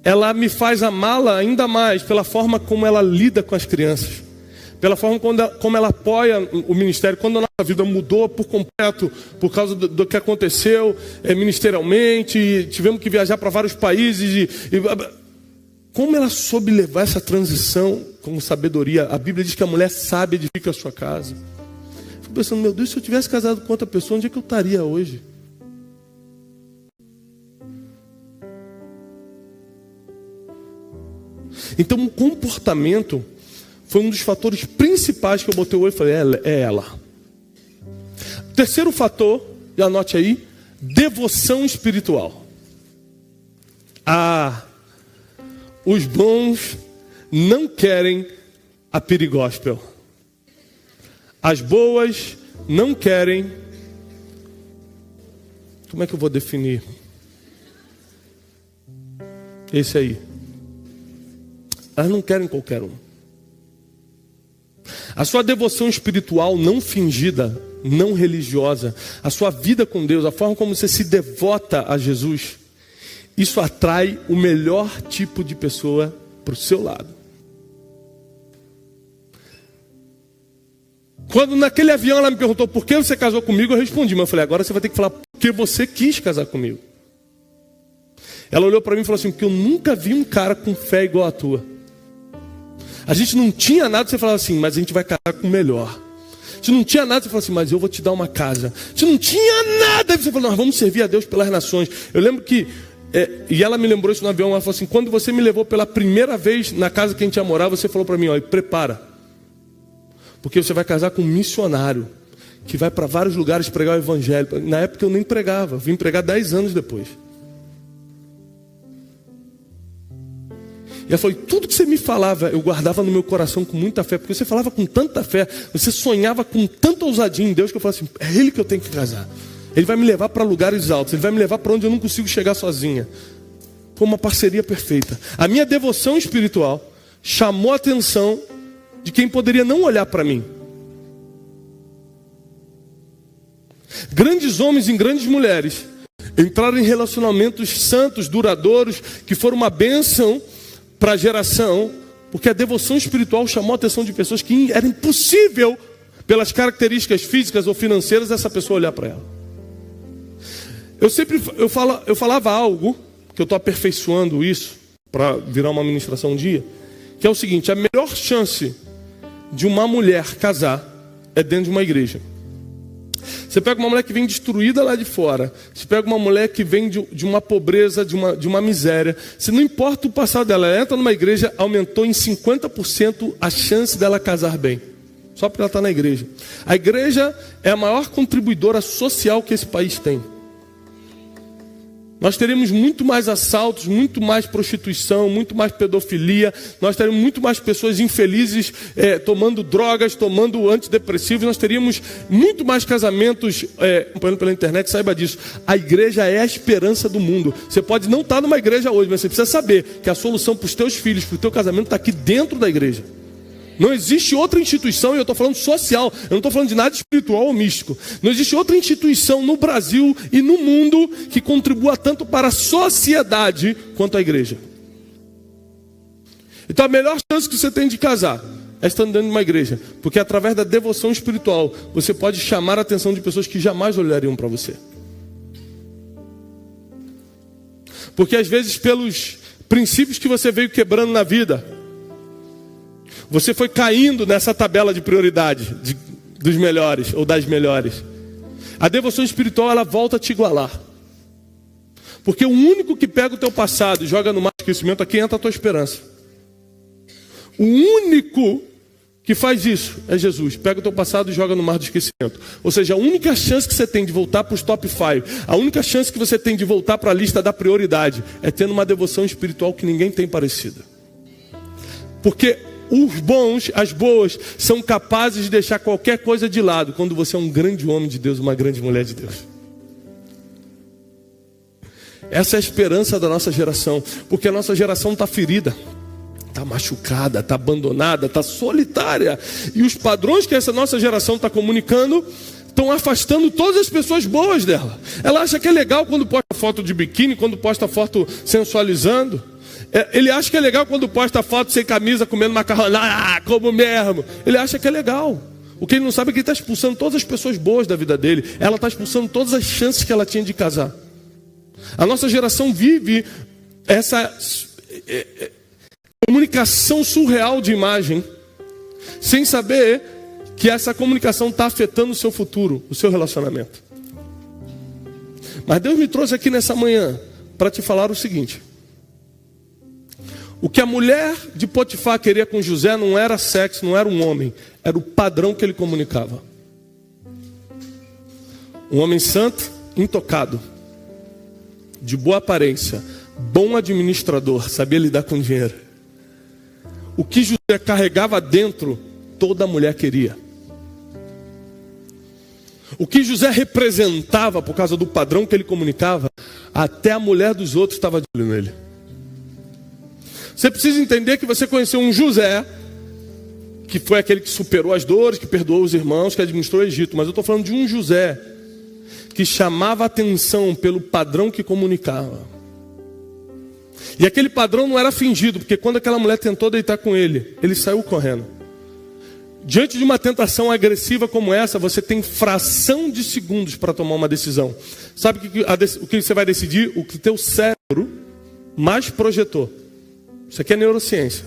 ela me faz amá-la ainda mais pela forma como ela lida com as crianças, pela forma como ela apoia o ministério. Quando a nossa vida mudou por completo, por causa do que aconteceu ministerialmente, tivemos que viajar para vários países, como ela soube levar essa transição com sabedoria. A Bíblia diz que a mulher sábia edifica a sua casa. Fico pensando, meu Deus, se eu tivesse casado com outra pessoa, onde é que eu estaria hoje? Então o comportamento foi um dos fatores principais que eu botei o olho e falei, é ela. Terceiro fator, e anote aí, devoção espiritual. Os bons não querem a perigóspel. As boas não querem... Como é que eu vou definir? Esse aí. Elas não querem qualquer um. A sua devoção espiritual não fingida, não religiosa, a sua vida com Deus, a forma como você se devota a Jesus, isso atrai o melhor tipo de pessoa para o seu lado. Quando naquele avião ela me perguntou por que você casou comigo, eu respondi, mas eu falei, agora você vai ter que falar porque você quis casar comigo. Ela olhou para mim e falou assim, porque eu nunca vi um cara com fé igual a tua. A gente não tinha nada, você falava assim, mas a gente vai casar com o melhor. A gente não tinha nada, você falava assim, mas eu vou te dar uma casa. A gente não tinha nada, você falou, nós vamos servir a Deus pelas nações. Eu lembro que, e ela me lembrou isso no avião, ela falou assim, quando você me levou pela primeira vez na casa que a gente ia morar, você falou para mim, olha, prepara. Porque você vai casar com um missionário, que vai para vários lugares pregar o evangelho. Na época eu nem pregava, vim pregar 10 anos depois. E ela falou, tudo que você me falava, eu guardava no meu coração com muita fé, porque você falava com tanta fé, você sonhava com tanta ousadia em Deus, que eu falava assim, é Ele que eu tenho que casar. Ele vai me levar para lugares altos, Ele vai me levar para onde eu não consigo chegar sozinha. Foi uma parceria perfeita. A minha devoção espiritual chamou a atenção de quem poderia não olhar para mim. Grandes homens e grandes mulheres entraram em relacionamentos santos, duradouros, que foram uma bênção para a geração, porque a devoção espiritual chamou a atenção de pessoas que era impossível, pelas características físicas ou financeiras, essa pessoa olhar para ela. Eu falava algo, que eu estou aperfeiçoando isso, para virar uma ministração um dia, que é o seguinte, a melhor chance de uma mulher casar é dentro de uma igreja. Você pega uma mulher que vem destruída lá de fora. Você pega uma mulher que vem de uma pobreza, de uma miséria. Se não importa o passado dela, ela entra numa igreja, aumentou em 50% a chance dela casar bem. Só porque ela está na igreja. A igreja é a maior contribuidora social que esse país tem. Nós teremos muito mais assaltos, muito mais prostituição, muito mais pedofilia. Nós teremos muito mais pessoas infelizes tomando drogas, tomando antidepressivos. Nós teríamos muito mais casamentos acompanhando pela internet, saiba disso. A igreja é a esperança do mundo. Você pode não estar numa igreja hoje, mas você precisa saber que a solução para os teus filhos, para o teu casamento, está aqui dentro da igreja. Não existe outra instituição, e eu estou falando social, eu não estou falando de nada espiritual ou místico. Não existe outra instituição no Brasil e no mundo que contribua tanto para a sociedade quanto a igreja. Então a melhor chance que você tem de casar é estando dentro de uma igreja, porque através da devoção espiritual você pode chamar a atenção de pessoas que jamais olhariam para você. Porque às vezes pelos princípios que você veio quebrando na vida, você foi caindo nessa tabela de prioridade dos melhores ou das melhores. A devoção espiritual, ela volta a te igualar. Porque o único que pega o teu passado e joga no mar de esquecimento, aqui entra a tua esperança. O único que faz isso é Jesus. Pega o teu passado e joga no mar do esquecimento. Ou seja, a única chance que você tem de voltar para os top 5, a única chance que você tem de voltar para a lista da prioridade, é tendo uma devoção espiritual que ninguém tem parecida. Porque os bons, as boas, são capazes de deixar qualquer coisa de lado quando você é um grande homem de Deus, uma grande mulher de Deus. Essa é a esperança da nossa geração, porque a nossa geração está ferida, está machucada, está abandonada, está solitária. E os padrões que essa nossa geração está comunicando estão afastando todas as pessoas boas dela. Ela acha que é legal quando posta foto de biquíni, quando posta foto sensualizando. Ele acha que é legal quando posta foto sem camisa, comendo macarrão. Como mesmo. Ele acha que é legal. O que ele não sabe é que ele está expulsando todas as pessoas boas da vida dele. Ela está expulsando todas as chances que ela tinha de casar. A nossa geração vive essa comunicação surreal de imagem, sem saber que essa comunicação está afetando o seu futuro, o seu relacionamento. Mas Deus me trouxe aqui nessa manhã para te falar o seguinte: o que a mulher de Potifar queria com José não era sexo, não era um homem, era o padrão que ele comunicava. Um homem santo, intocado, de boa aparência, bom administrador, sabia lidar com dinheiro. O que José carregava dentro, toda mulher queria. O que José representava por causa do padrão que ele comunicava, até a mulher dos outros estava de olho nele. Você precisa entender que você conheceu um José, que foi aquele que superou as dores, que perdoou os irmãos, que administrou o Egito. Mas eu estou falando de um José que chamava atenção pelo padrão que comunicava. E aquele padrão não era fingido, porque quando aquela mulher tentou deitar com ele, ele saiu correndo. Diante de uma tentação agressiva como essa, você tem fração de segundos para tomar uma decisão. Sabe o que você vai decidir? O que teu cérebro mais projetou. Isso aqui é neurociência.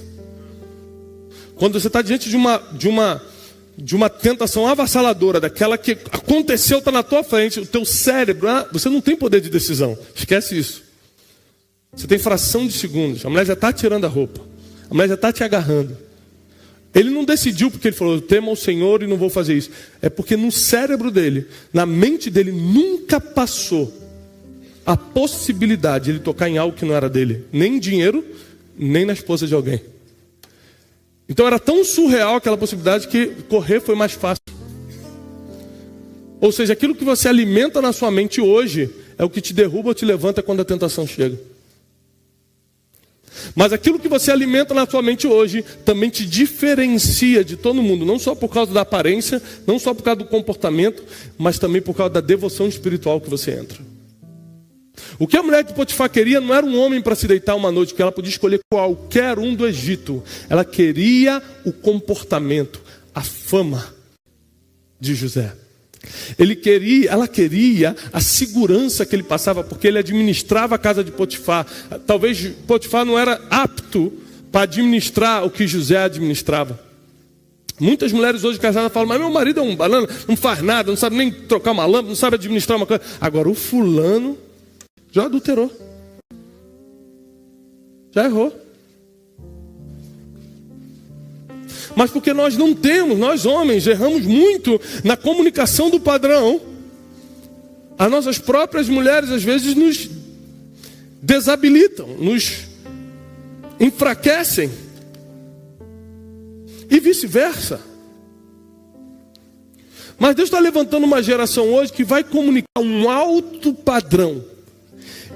Quando você está diante de uma tentação avassaladora, daquela que aconteceu, está na tua frente, o teu cérebro, você não tem poder de decisão. Esquece isso. Você tem fração de segundos. A mulher já está tirando a roupa. A mulher já está te agarrando. Ele não decidiu porque ele falou, eu temo ao Senhor e não vou fazer isso. É porque no cérebro dele, na mente dele, nunca passou a possibilidade de ele tocar em algo que não era dele. Nem em dinheiro, nem na esposa de alguém. Então era tão surreal aquela possibilidade que correr foi mais fácil. Ou seja, aquilo que você alimenta na sua mente hoje é o que te derruba ou te levanta quando a tentação chega. Mas aquilo que você alimenta na sua mente hoje também te diferencia de todo mundo, não só por causa da aparência, não só por causa do comportamento, mas também por causa da devoção espiritual que você entra. O que a mulher de Potifar queria não era um homem para se deitar uma noite, que ela podia escolher qualquer um do Egito. Ela queria o comportamento, a fama de José. Ela queria a segurança que ele passava, porque ele administrava a casa de Potifar. Talvez Potifar não era apto para administrar o que José administrava. Muitas mulheres hoje casadas falam, mas meu marido é um banana, não faz nada, não sabe nem trocar uma lâmpada, não sabe administrar uma coisa. Agora o fulano já adulterou, já errou. Mas porque nós não temos, nós homens erramos muito na comunicação do padrão, as nossas próprias mulheres às vezes nos desabilitam, nos enfraquecem e vice-versa. Mas Deus está levantando uma geração hoje que vai comunicar um alto padrão.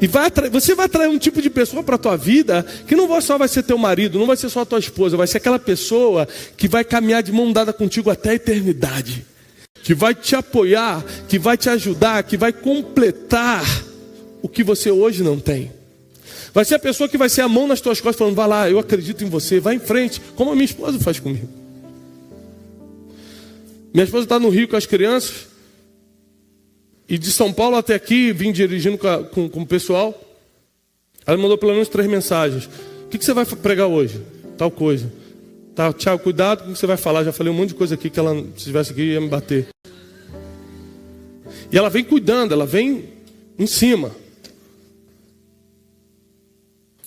E você vai atrair um tipo de pessoa para a tua vida que não só vai ser teu marido, não vai ser só a tua esposa, vai ser aquela pessoa que vai caminhar de mão dada contigo até a eternidade, que vai te apoiar, que vai te ajudar, que vai completar o que você hoje não tem. Vai ser a pessoa que vai ser a mão nas tuas costas falando, vai lá, eu acredito em você, vai em frente, como a minha esposa faz comigo. Minha esposa está no Rio com as crianças. E de São Paulo até aqui, vim dirigindo com o pessoal. Ela me mandou pelo menos 3 mensagens. O que você vai pregar hoje? Tal coisa. Tá, tchau, cuidado com o que você vai falar. Já falei um monte de coisa aqui que ela, se estivesse aqui, ia me bater. E ela vem cuidando, ela vem em cima.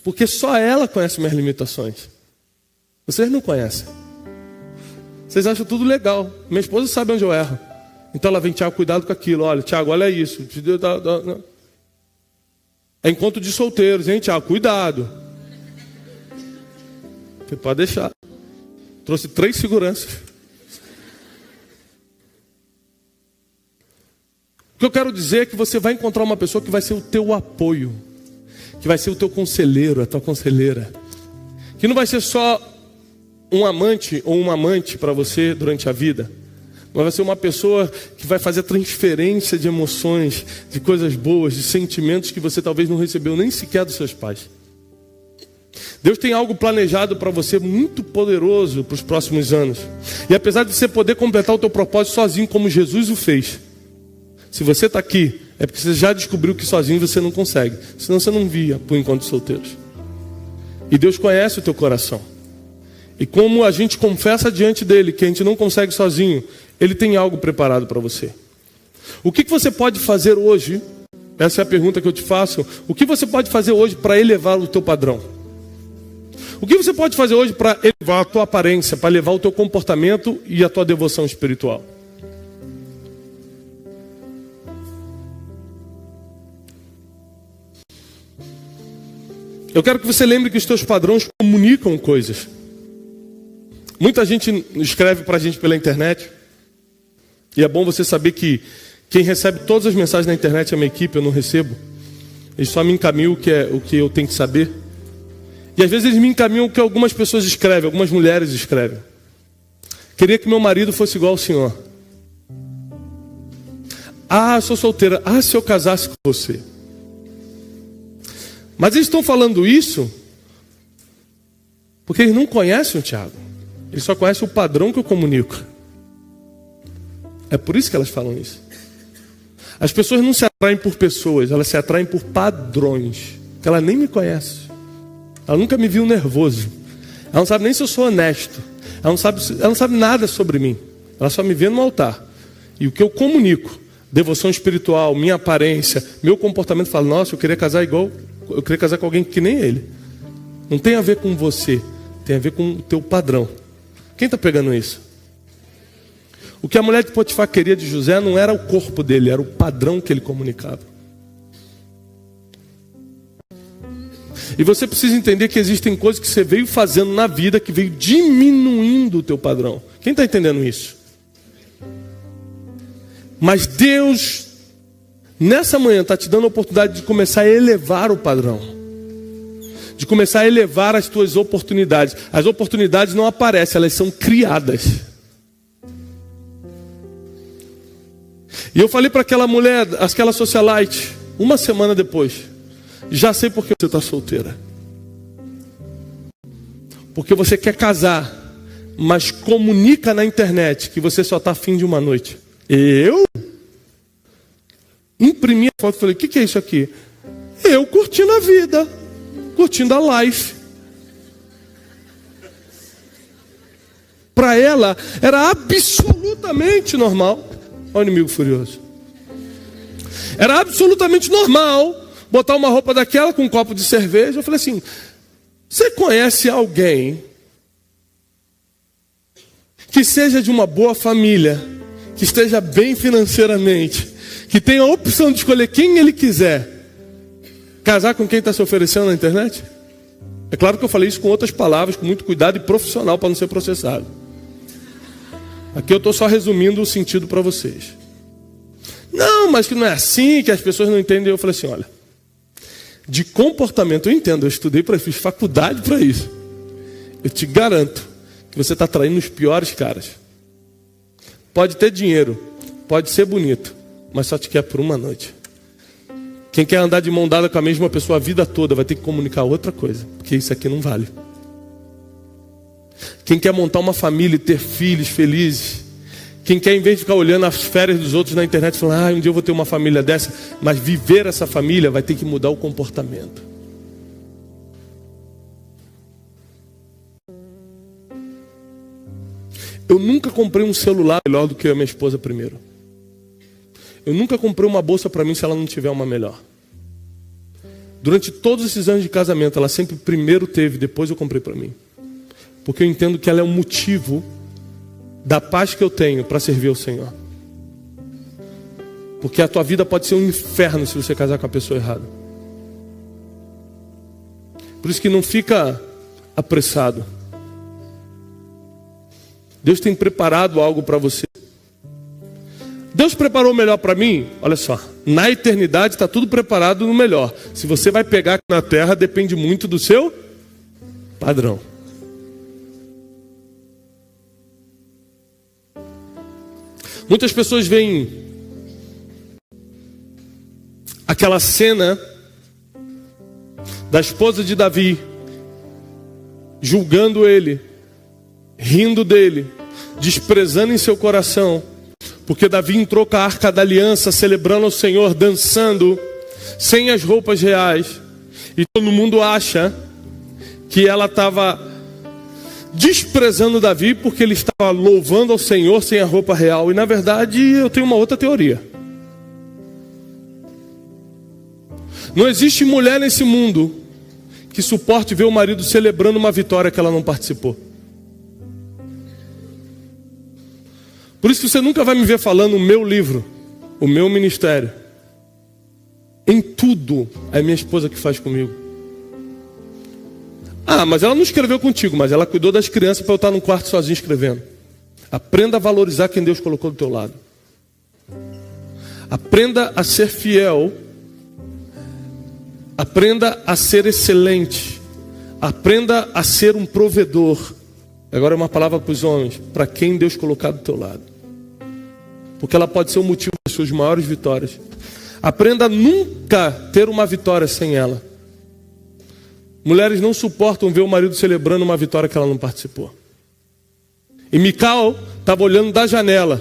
Porque só ela conhece minhas limitações. Vocês não conhecem. Vocês acham tudo legal. Minha esposa sabe onde eu erro. Então ela vem, Tiago, cuidado com aquilo. Olha, Tiago, olha isso. É encontro de solteiros, hein, Tiago? Cuidado. Você pode deixar. Trouxe 3 seguranças. O que eu quero dizer é que você vai encontrar uma pessoa que vai ser o teu apoio, que vai ser o teu conselheiro, a tua conselheira, que não vai ser só um amante ou uma amante para você durante a vida, mas vai ser uma pessoa que vai fazer transferência de emoções, de coisas boas, de sentimentos que você talvez não recebeu nem sequer dos seus pais. Deus tem algo planejado para você muito poderoso para os próximos anos. E apesar de você poder completar o teu propósito sozinho, como Jesus o fez, se você está aqui, é porque você já descobriu que sozinho você não consegue. Senão você não via por encontros solteiros. E Deus conhece o teu coração. E como a gente confessa diante dele que a gente não consegue sozinho, ele tem algo preparado para você. O que você pode fazer hoje? Essa é a pergunta que eu te faço. O que você pode fazer hoje para elevar o teu padrão? O que você pode fazer hoje para elevar a tua aparência, para elevar o teu comportamento e a tua devoção espiritual? Eu quero que você lembre que os teus padrões comunicam coisas. Muita gente escreve para a gente pela internet. E é bom você saber que quem recebe todas as mensagens na internet é a minha equipe, eu não recebo. Eles só me encaminham o que eu tenho que saber. E às vezes eles me encaminham o que algumas pessoas escrevem, algumas mulheres escrevem. Queria que meu marido fosse igual ao senhor. Ah, eu sou solteira. Ah, se eu casasse com você. Mas eles estão falando isso porque eles não conhecem o Tiago. Eles só conhecem o padrão que eu comunico. É por isso que elas falam isso. As pessoas não se atraem por pessoas, elas se atraem por padrões. Que ela nem me conhece. Ela nunca me viu nervoso. Ela não sabe nem se eu sou honesto. Ela não sabe nada sobre mim. Ela só me vê no altar. E o que eu comunico, devoção espiritual, minha aparência, meu comportamento, fala, nossa, eu queria casar com alguém que nem ele. Não tem a ver com você, tem a ver com o teu padrão. Quem está pegando isso? O que a mulher de Potifar queria de José não era o corpo dele, era o padrão que ele comunicava. E você precisa entender que existem coisas que você veio fazendo na vida que veio diminuindo o teu padrão. Quem está entendendo isso? Mas Deus, nessa manhã, está te dando a oportunidade de começar a elevar o padrão. De começar a elevar as tuas oportunidades. As oportunidades não aparecem, elas são criadas. E eu falei para aquela mulher, aquela socialite, uma semana depois. Já sei por que você está solteira. Porque você quer casar, mas comunica na internet que você só está afim de uma noite. Eu? Imprimi a foto e falei, o que é isso aqui? Eu curtindo a vida, curtindo a life. Para ela era absolutamente normal. Olha o inimigo furioso. Era absolutamente normal botar uma roupa daquela com um copo de cerveja. Eu falei assim, você conhece alguém que seja de uma boa família, que esteja bem financeiramente, que tenha a opção de escolher quem ele quiser, casar com quem está se oferecendo na internet? É claro que eu falei isso com outras palavras, com muito cuidado e profissional para não ser processado. Aqui eu estou só resumindo o sentido para vocês. Não, mas que não é assim, que as pessoas não entendem. Eu falei assim, olha, de comportamento eu entendo, eu estudei para isso, fiz faculdade para isso. Eu te garanto que você está traindo os piores caras. Pode ter dinheiro, pode ser bonito, mas só te quer por uma noite. Quem quer andar de mão dada com a mesma pessoa a vida toda vai ter que comunicar outra coisa, porque isso aqui não vale. Quem quer montar uma família e ter filhos felizes, quem quer, em vez de ficar olhando as férias dos outros na internet, falar, um dia eu vou ter uma família dessa, mas viver essa família vai ter que mudar o comportamento. Eu nunca comprei um celular melhor do que a minha esposa primeiro. Eu nunca comprei uma bolsa para mim se ela não tiver uma melhor. Durante todos esses anos de casamento, ela sempre primeiro teve, depois eu comprei para mim. Porque eu entendo que ela é o motivo da paz que eu tenho para servir ao Senhor. Porque a tua vida pode ser um inferno se você casar com a pessoa errada. Por isso que não fica apressado. Deus tem preparado algo para você. Deus preparou o melhor para mim? Olha só, na eternidade está tudo preparado no melhor. Se você vai pegar na terra, depende muito do seu padrão. Muitas pessoas veem aquela cena da esposa de Davi, julgando ele, rindo dele, desprezando em seu coração, porque Davi entrou com a arca da aliança, celebrando ao Senhor, dançando, sem as roupas reais. E todo mundo acha que ela estava desprezando Davi porque ele estava louvando ao Senhor sem a roupa real. E na verdade eu tenho uma outra teoria. Não existe mulher nesse mundo que suporte ver o marido celebrando uma vitória que ela não participou. Por isso que você nunca vai me ver falando o meu livro, o meu ministério. Em tudo é minha esposa que faz comigo. Ah, mas ela não escreveu contigo, mas ela cuidou das crianças para eu estar num quarto sozinho escrevendo. Aprenda a valorizar quem Deus colocou do teu lado. Aprenda a ser fiel. Aprenda a ser excelente. Aprenda a ser um provedor. Agora é uma palavra para os homens, para quem Deus colocar do teu lado. Porque ela pode ser o motivo das suas maiores vitórias. Aprenda a nunca ter uma vitória sem ela. Mulheres não suportam ver o marido celebrando uma vitória que ela não participou. E Mical estava olhando da janela,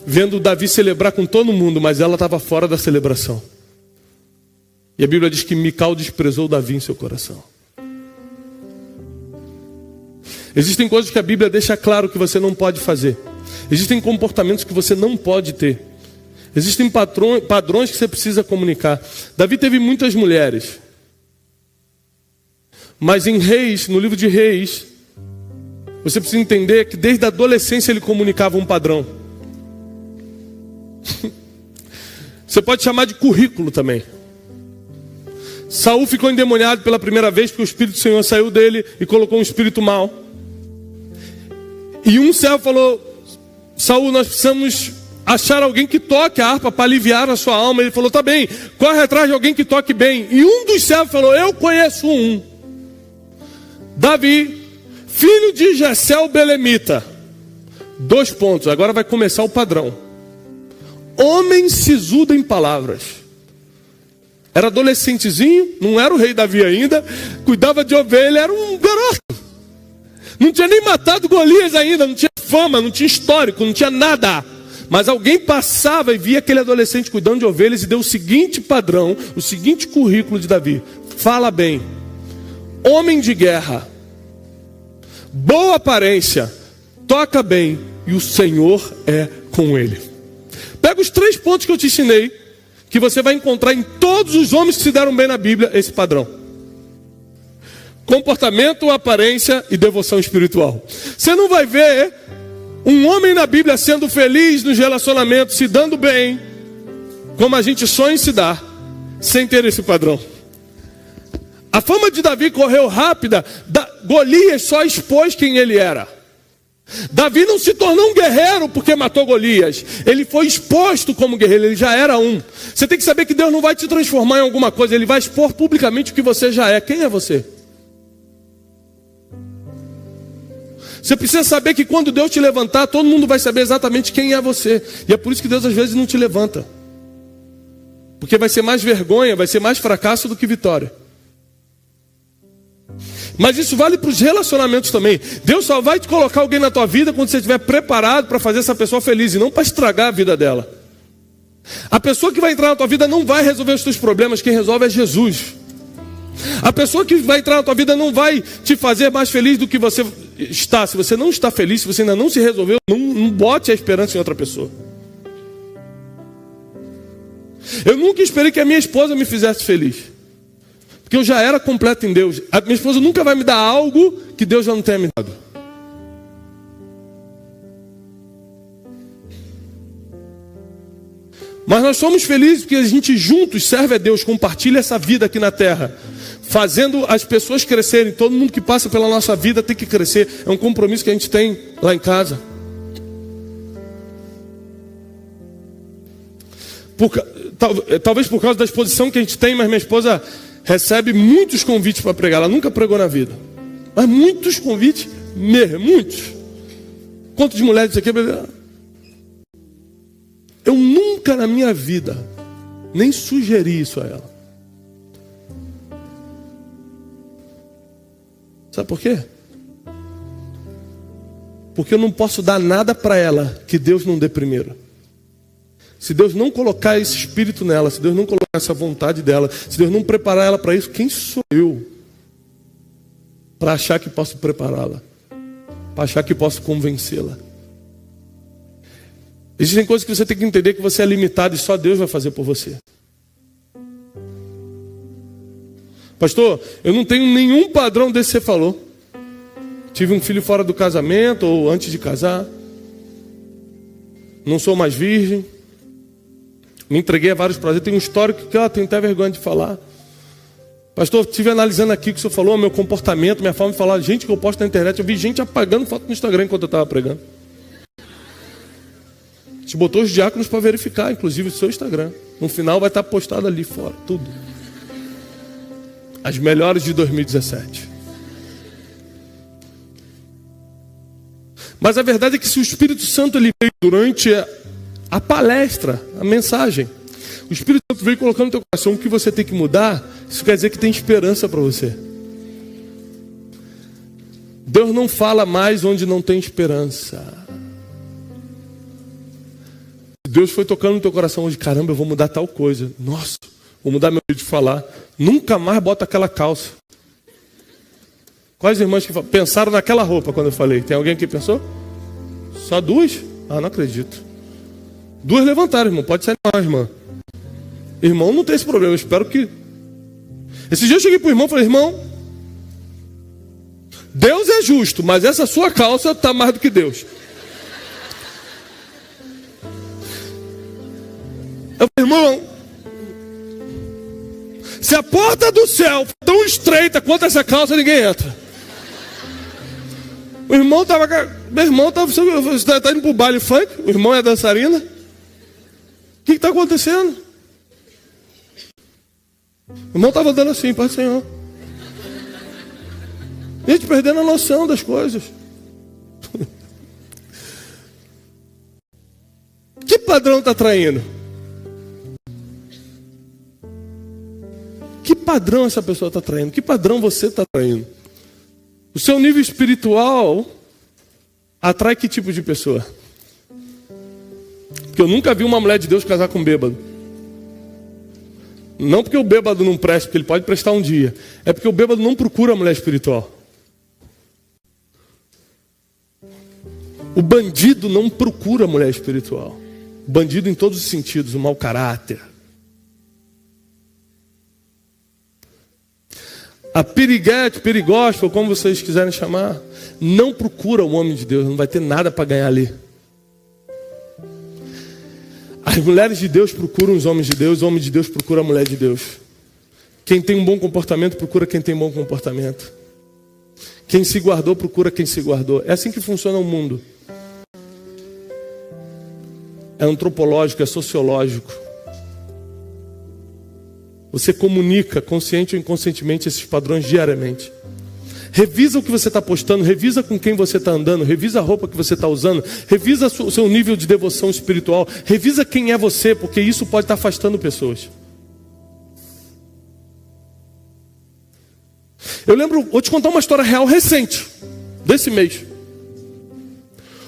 vendo Davi celebrar com todo mundo, mas ela estava fora da celebração. E a Bíblia diz que Mical desprezou Davi em seu coração. Existem coisas que a Bíblia deixa claro que você não pode fazer. Existem comportamentos que você não pode ter. Existem padrões que você precisa comunicar. Davi teve muitas mulheres. Mas em Reis, no livro de Reis, você precisa entender que desde a adolescência ele comunicava um padrão. Você pode chamar de currículo também. Saul ficou endemoniado pela primeira vez porque o Espírito do Senhor saiu dele e colocou um espírito mau. E um servo falou: Saul, nós precisamos achar alguém que toque a harpa para aliviar a sua alma. Ele falou: tá bem, corre atrás de alguém que toque bem. E um dos servos falou: eu conheço um. Davi, filho de Jessé o Belemita. 2 pontos, agora vai começar o padrão. Homem sisudo em palavras. Era adolescentezinho, não era o rei Davi ainda, cuidava de ovelha, era um garoto. Não tinha nem matado Golias ainda, não tinha fama, não tinha histórico, não tinha nada. Mas alguém passava e via aquele adolescente cuidando de ovelhas e deu o seguinte padrão, o seguinte currículo de Davi. Fala bem, homem de guerra, boa aparência, toca bem e o Senhor é com ele. Pega os 3 pontos que eu te ensinei, que você vai encontrar em todos os homens que se deram bem na Bíblia, esse padrão. Comportamento, aparência e devoção espiritual. Você não vai ver um homem na Bíblia sendo feliz nos relacionamentos, se dando bem, como a gente sonha em se dar, sem ter esse padrão. A fama de Davi correu rápida. Golias só expôs quem ele era. Davi não se tornou um guerreiro porque matou Golias. Ele foi exposto como guerreiro, ele já era um. Você tem que saber que Deus não vai te transformar em alguma coisa, Ele vai expor publicamente o que você já é. Quem é você? Você precisa saber que quando Deus te levantar, todo mundo vai saber exatamente quem é você. E é por isso que Deus às vezes não te levanta. Porque vai ser mais vergonha, vai ser mais fracasso do que vitória. Mas isso vale para os relacionamentos também. Deus só vai te colocar alguém na tua vida quando você estiver preparado para fazer essa pessoa feliz e não para estragar a vida dela. A pessoa que vai entrar na tua vida não vai resolver os teus problemas, quem resolve é Jesus. A pessoa que vai entrar na tua vida não vai te fazer mais feliz do que você está. Se você não está feliz, se você ainda não se resolveu, não bote a esperança em outra pessoa. Eu nunca esperei que a minha esposa me fizesse feliz, porque eu já era completo em Deus. A minha esposa nunca vai me dar algo que Deus já não tenha me dado. Mas nós somos felizes porque a gente juntos serve a Deus, compartilha essa vida aqui na terra, fazendo as pessoas crescerem. Todo mundo que passa pela nossa vida tem que crescer. É um compromisso que a gente tem lá em casa. Talvez por causa da exposição que a gente tem, mas minha esposa recebe muitos convites para pregar. Ela nunca pregou na vida, mas muitos convites mesmo, muitos. Quanto de mulheres isso aqui? Eu nunca na minha vida nem sugeri isso a ela. Sabe por quê? Porque eu não posso dar nada para ela que Deus não dê primeiro. Se Deus não colocar esse espírito nela, se Deus não colocar essa vontade dela, se Deus não preparar ela para isso, quem sou eu para achar que posso prepará-la? Para achar que posso convencê-la? Existem coisas que você tem que entender que você é limitado e só Deus vai fazer por você. Pastor, eu não tenho nenhum padrão desse que você falou. Tive um filho fora do casamento ou antes de casar. Não sou mais virgem. Me entreguei a vários prazeres. Tenho um histórico que eu tenho até vergonha de falar. Pastor, estive analisando aqui o que o senhor falou, meu comportamento, minha forma de falar. Gente que eu posto na internet. Eu vi gente apagando foto no Instagram enquanto eu estava pregando. A gente botou os diáconos para verificar, inclusive, o seu Instagram. No final vai estar postado ali fora, tudo. As melhores de 2017. Mas a verdade é que se o Espírito Santo ele veio durante a palestra, a mensagem, o Espírito Santo veio colocando no teu coração o que você tem que mudar, isso quer dizer que tem esperança para você. Deus não fala mais onde não tem esperança. Deus foi tocando no teu coração hoje, caramba, eu vou mudar tal coisa. Nossa, vou mudar meu jeito de falar. Nunca mais bota aquela calça. Quais irmãs que pensaram naquela roupa quando eu falei? Tem alguém que pensou? Só duas? Ah, não acredito. Duas levantaram, irmão. Pode ser mais, irmã. Irmão não tem esse problema, eu espero que... Esse dia eu cheguei pro irmão e falei, irmão, Deus é justo, mas essa sua calça está mais do que Deus. Eu falei, irmão, se a porta do céu for tão estreita quanto essa calça, ninguém entra. O irmão estava... Meu irmão estava... Você está indo para o baile funk? O irmão é dançarina? O que está acontecendo? O irmão estava dando assim, Pai do Senhor. Gente, perdendo a noção das coisas. Que padrão está traindo? Que padrão essa pessoa está traindo? Que padrão você está traindo? O seu nível espiritual atrai que tipo de pessoa? Porque eu nunca vi uma mulher de Deus casar com um bêbado. Não porque o bêbado não presta, porque ele pode prestar um dia. É porque o bêbado não procura a mulher espiritual. O bandido não procura a mulher espiritual. O bandido em todos os sentidos, o mau caráter. A piriguete, perigóspel, como vocês quiserem chamar, não procura o homem de Deus, não vai ter nada para ganhar ali. As mulheres de Deus procuram os homens de Deus, o homem de Deus procura a mulher de Deus. Quem tem um bom comportamento procura quem tem bom comportamento. Quem se guardou procura quem se guardou. É assim que funciona o mundo. É antropológico, é sociológico. Você comunica, consciente ou inconscientemente, esses padrões diariamente. Revisa o que você está postando, revisa com quem você está andando, revisa a roupa que você está usando, revisa o seu nível de devoção espiritual, revisa quem é você, porque isso pode estar afastando pessoas. Eu lembro, vou te contar uma história real recente, desse mês.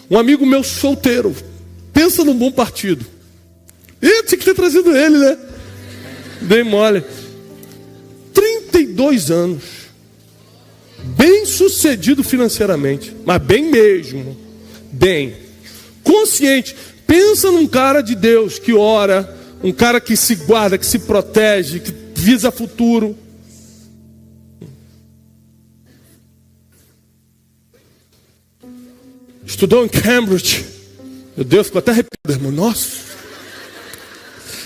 Um amigo meu solteiro, pensa num bom partido. Tinha que ter trazido ele, né? Dei mole. 32 anos. Bem sucedido financeiramente. Mas bem mesmo. Bem. Consciente. Pensa num cara de Deus que ora. Um cara que se guarda, que se protege, que visa futuro. Estudou em Cambridge. Meu Deus, ficou até arrepiado, irmão. Nossa.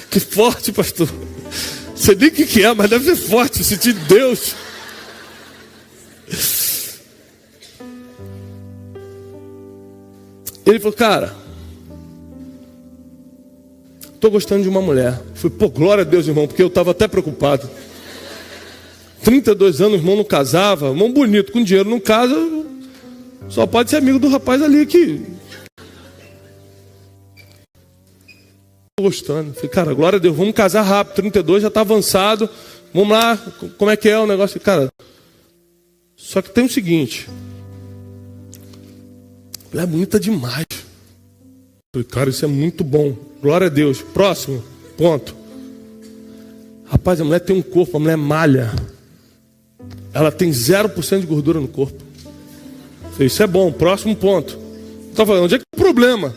Que forte, pastor. Sei nem o que é, mas deve ser forte, sentir Deus. Ele falou, cara, estou gostando de uma mulher. Eu falei, pô, glória a Deus, irmão, porque eu estava até preocupado. 32 anos, o irmão não casava, irmão bonito, com dinheiro não casa, só pode ser amigo do rapaz ali que... gostando. Falei, cara, glória a Deus, vamos casar rápido. 32 já está avançado. Vamos lá, como é que é o negócio? Cara, só que tem o seguinte. Ela é bonita demais. Falei, cara, isso é muito bom. Glória a Deus. Próximo, ponto. Rapaz, a mulher tem um corpo, a mulher malha. Ela tem 0% de gordura no corpo. Falei, isso é bom. Próximo ponto. Tá falando, onde é que é o problema?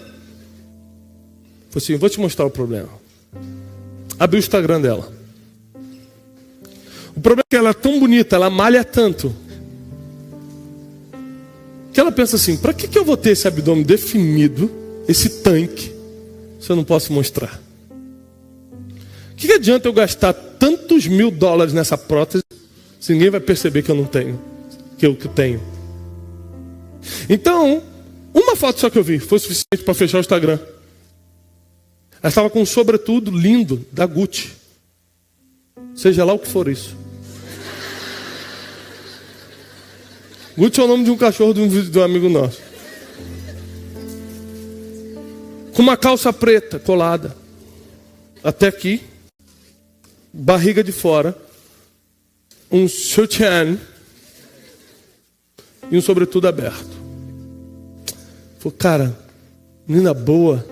Falei assim, vou te mostrar o problema. Abri o Instagram dela. O problema é que ela é tão bonita, ela malha tanto, que ela pensa assim, para que eu vou ter esse abdômen definido, esse tanque, se eu não posso mostrar? O que adianta eu gastar tantos $1000 nessa prótese, se ninguém vai perceber que eu não tenho, que eu tenho? Então, uma foto só que eu vi foi suficiente para fechar o Instagram. Ela estava com um sobretudo lindo, da Gucci. Seja lá o que for isso. Gucci é o nome de um cachorro de um amigo nosso. Com uma calça preta colada até aqui, barriga de fora, um sutiã e um sobretudo aberto. Falei, cara, menina boa,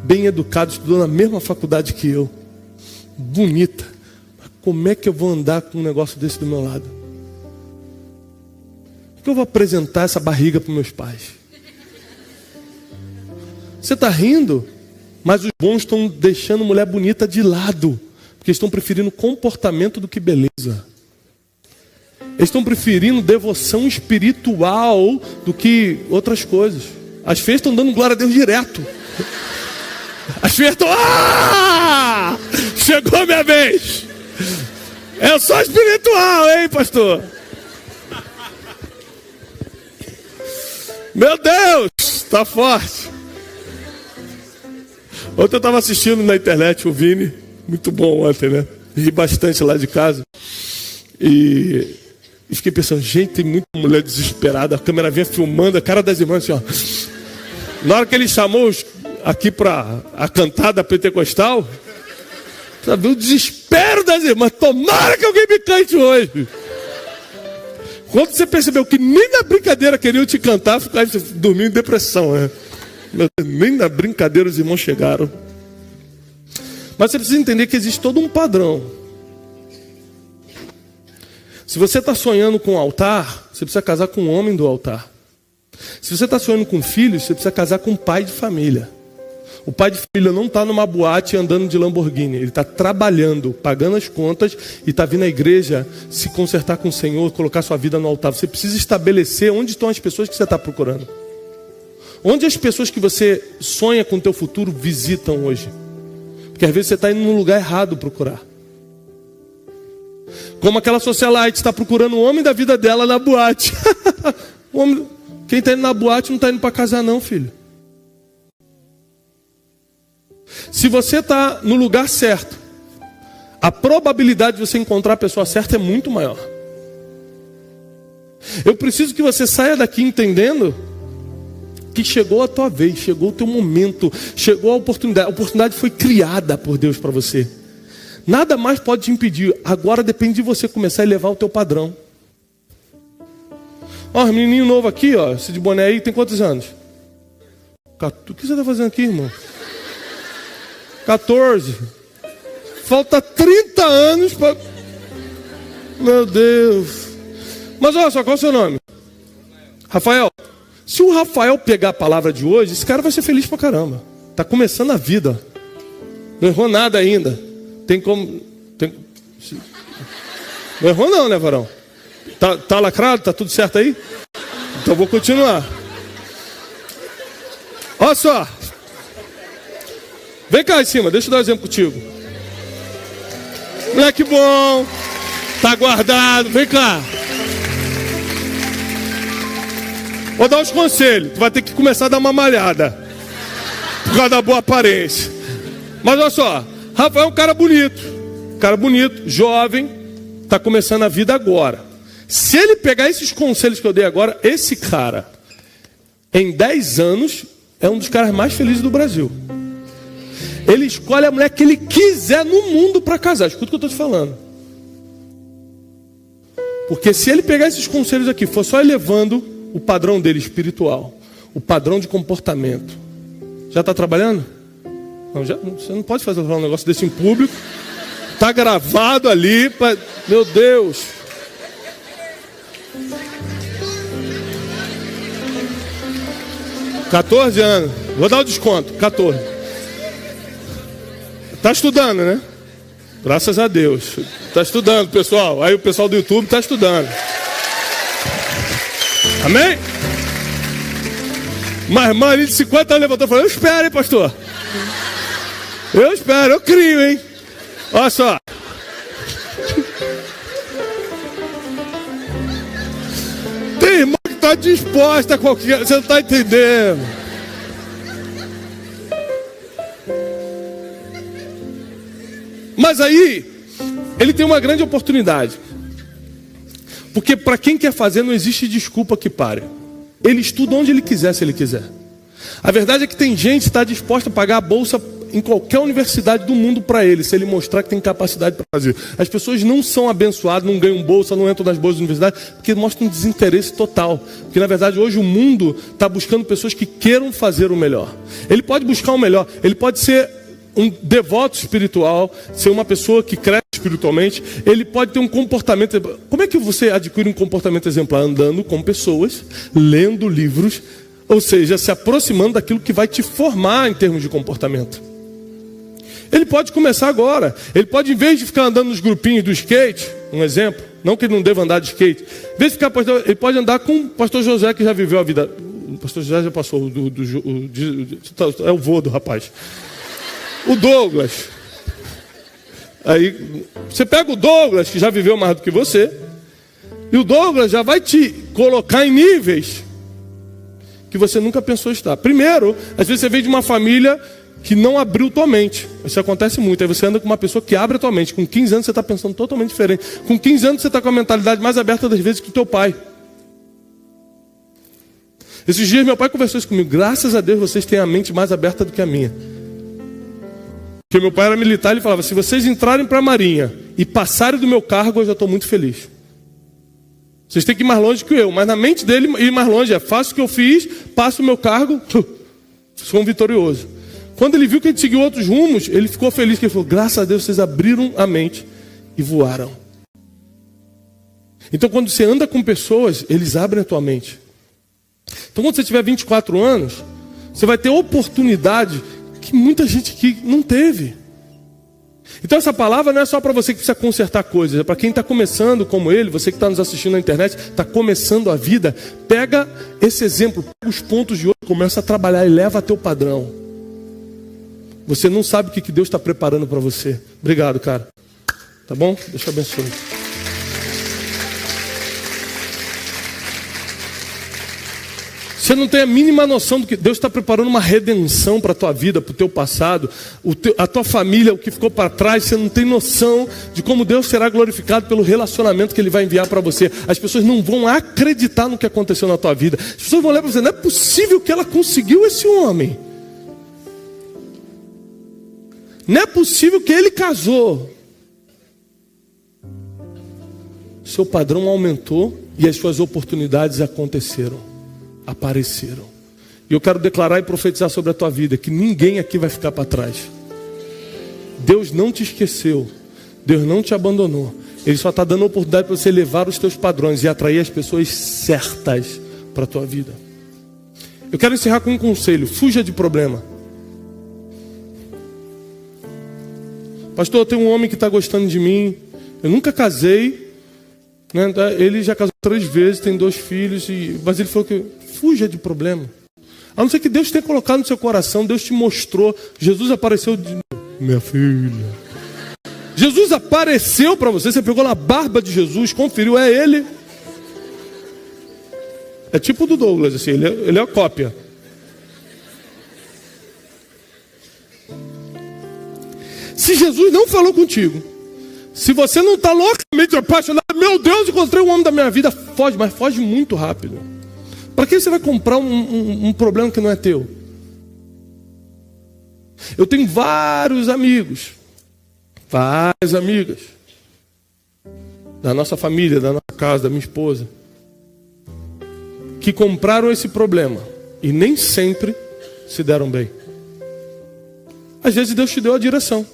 bem educada, estudou na mesma faculdade que eu, bonita. Mas como é que eu vou andar com um negócio desse do meu lado? Como é que eu vou apresentar essa barriga para meus pais? Você está rindo, mas os bons estão deixando mulher bonita de lado, porque estão preferindo comportamento do que beleza. Eles estão preferindo devoção espiritual do que outras coisas. As feias estão dando glória a Deus direto. As feias estão... Ah! Chegou minha vez. É só espiritual, hein, pastor? Meu Deus, está forte. Ontem eu estava assistindo na internet o Vini. Muito bom ontem, né? Ri bastante lá de casa. E fiquei pensando, gente, tem muita mulher desesperada. A câmera vinha filmando a cara das irmãs assim, ó. Na hora que ele chamou aqui para a cantada pentecostal, sabe, o desespero das irmãs. Tomara que alguém me cante hoje. Quando você percebeu que nem na brincadeira queriam te cantar, ficava dormindo em depressão, né? Nem na brincadeira os irmãos chegaram. Mas você precisa entender que existe todo um padrão. Se você está sonhando com um altar, você precisa casar com um homem do altar. Se você está sonhando com filhos, você precisa casar com um pai de família. O pai de família não está numa boate andando de Lamborghini. Ele está trabalhando, pagando as contas e está vindo à igreja se consertar com o Senhor, colocar sua vida no altar. Você precisa estabelecer onde estão as pessoas que você está procurando. Onde as pessoas que você sonha com o teu futuro visitam hoje. Porque às vezes você está indo no lugar errado procurar. Como aquela socialite está procurando o homem da vida dela na boate. Quem está indo na boate não está indo para casar não, filho. Se você está no lugar certo, a probabilidade de você encontrar a pessoa certa é muito maior. Eu preciso que você saia daqui entendendo que chegou a tua vez, chegou o teu momento, chegou a oportunidade. A oportunidade foi criada por Deus para você. Nada mais pode te impedir. Agora depende de você começar a elevar o teu padrão. Ó, menininho novo aqui, ó, esse de boné aí, tem quantos anos? O que você está fazendo aqui, irmão? 14. Falta 30 anos para... Meu Deus. Mas olha só, qual é o seu nome? Rafael. Se o Rafael pegar a palavra de hoje, esse cara vai ser feliz pra caramba. Tá começando a vida. Não errou nada ainda. Tem como... Não errou não, né, varão? Tá lacrado? Tá tudo certo aí? Então vou continuar. Olha só. Vem cá em cima, deixa eu dar um exemplo contigo. Moleque bom. Tá guardado, vem cá. Vou dar uns conselhos. Tu vai ter que começar a dar uma malhada por causa da boa aparência. Mas olha só, Rafael é um cara bonito. Cara bonito, jovem. Tá começando a vida agora. Se ele pegar esses conselhos que eu dei agora, esse cara, em 10 anos, é um dos caras mais felizes do Brasil. Ele escolhe a mulher que ele quiser no mundo para casar. Escuta o que eu estou te falando. Porque se ele pegar esses conselhos aqui, for só elevando o padrão dele espiritual, o padrão de comportamento. Já está trabalhando? Não, você não pode fazer um negócio desse em público. Está gravado ali. Meu Deus. $14 anos. Vou dar o desconto. 14. Está estudando, né? Graças a Deus. Está estudando, pessoal. Aí o pessoal do YouTube está estudando. Amém? Mas irmã ali de 50 anos levantou e falou: eu espero, hein, pastor? Eu espero, eu crio, hein? Olha só. Tem irmã que está disposta a qualquer... Você não está entendendo. Mas aí, ele tem uma grande oportunidade. Porque para quem quer fazer, não existe desculpa que pare. Ele estuda onde ele quiser, se ele quiser. A verdade é que tem gente que está disposta a pagar a bolsa em qualquer universidade do mundo para ele, se ele mostrar que tem capacidade para fazer. As pessoas não são abençoadas, não ganham bolsa, não entram nas bolsas da universidade, porque mostram um desinteresse total. Porque na verdade hoje o mundo está buscando pessoas que queiram fazer o melhor. Ele pode buscar o melhor, ele pode ser um devoto espiritual, ser uma pessoa que cresce espiritualmente, ele pode ter um comportamento. Como é que você adquire um comportamento exemplar? Andando com pessoas, lendo livros, ou seja, se aproximando daquilo que vai te formar em termos de comportamento. Ele pode começar agora. Ele pode, em vez de ficar andando nos grupinhos do skate, um exemplo, não que ele não deva andar de skate, em vez de ficar, ele pode andar com o pastor José, que já viveu a vida. O pastor José já passou, é o vô do rapaz. O Douglas. Aí você pega o Douglas, que já viveu mais do que você, e o Douglas já vai te colocar em níveis que você nunca pensou estar. Primeiro, às vezes você vem de uma família que não abriu tua mente. Isso acontece muito. Aí você anda com uma pessoa que abre a tua mente. Com 15 anos você está pensando totalmente diferente. Com 15 anos você está com a mentalidade mais aberta das vezes que o teu pai. Esses dias meu pai conversou isso comigo. Graças a Deus vocês têm a mente mais aberta do que a minha. Porque meu pai era militar, ele falava: se vocês entrarem para a marinha e passarem do meu cargo, eu já estou muito feliz. Vocês têm que ir mais longe que eu. Mas na mente dele, ir mais longe é: faço o que eu fiz, passo o meu cargo, sou um vitorioso. Quando ele viu que a gente seguiu outros rumos, ele ficou feliz, que ele falou: graças a Deus vocês abriram a mente e voaram. Então quando você anda com pessoas, eles abrem a tua mente. Então quando você tiver 24 anos, você vai ter oportunidade que muita gente aqui não teve. Então essa palavra não é só para você que precisa consertar coisas, é para quem está começando como ele, você que está nos assistindo na internet, está começando a vida. Pega esse exemplo, pega os pontos de hoje, começa a trabalhar e leva a teu padrão. Você não sabe o que Deus está preparando para você. Obrigado, cara. Tá bom? Deus te abençoe. Você não tem a mínima noção do que Deus está preparando uma redenção para a tua vida, para o teu passado, a tua família, o que ficou para trás. Você não tem noção de como Deus será glorificado pelo relacionamento que Ele vai enviar para você. As pessoas não vão acreditar no que aconteceu na tua vida. As pessoas vão olhar para você: não é possível que ela conseguiu esse homem. Não é possível que ele casou. Seu padrão aumentou e as suas oportunidades apareceram. E eu quero declarar e profetizar sobre a tua vida que ninguém aqui vai ficar para trás. Deus não te esqueceu. Deus não te abandonou. Ele só está dando a oportunidade para você elevar os teus padrões e atrair as pessoas certas para a tua vida. Eu quero encerrar com um conselho: fuja de problema. Pastor, tem um homem que está gostando de mim, eu nunca casei, né? Ele já casou 3 vezes, tem 2 filhos, mas ele falou que fuja de problema. A não ser que Deus tenha colocado no seu coração, Deus te mostrou, Jesus apareceu minha filha. Jesus apareceu para você, você pegou na barba de Jesus, conferiu, é ele. É tipo do Douglas, assim, ele é a cópia. Se Jesus não falou contigo, se você não está loucamente apaixonado, meu Deus, encontrei o homem da minha vida, foge, mas foge muito rápido. Para que você vai comprar um problema que não é teu? Eu tenho vários amigos, várias amigas, da nossa família, da nossa casa, da minha esposa, que compraram esse problema e nem sempre se deram bem. Às vezes Deus te deu a direção.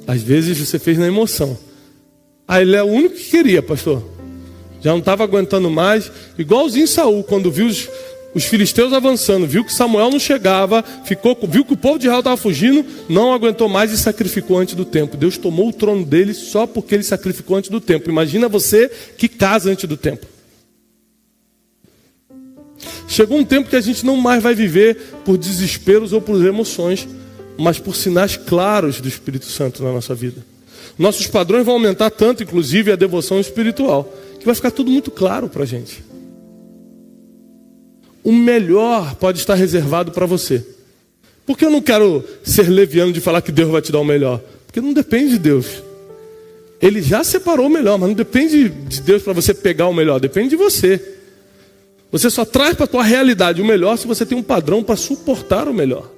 Às vezes você fez na emoção. Ah, ele é o único que queria, pastor. Já não estava aguentando mais. Igualzinho Saul, quando viu os filisteus avançando, viu que Samuel não chegava, viu que o povo de Israel estava fugindo, não aguentou mais e sacrificou antes do tempo. Deus tomou o trono dele só porque ele sacrificou antes do tempo. Imagina você que casa antes do tempo. Chegou um tempo que a gente não mais vai viver por desesperos ou por emoções, mas por sinais claros do Espírito Santo na nossa vida. Nossos padrões vão aumentar tanto, inclusive a devoção espiritual, que vai ficar tudo muito claro para a gente. O melhor pode estar reservado para você. Por que eu não quero ser leviano de falar que Deus vai te dar o melhor? Porque não depende de Deus. Ele já separou o melhor, mas não depende de Deus para você pegar o melhor, depende de você. Você só traz para a tua realidade o melhor se você tem um padrão para suportar o melhor.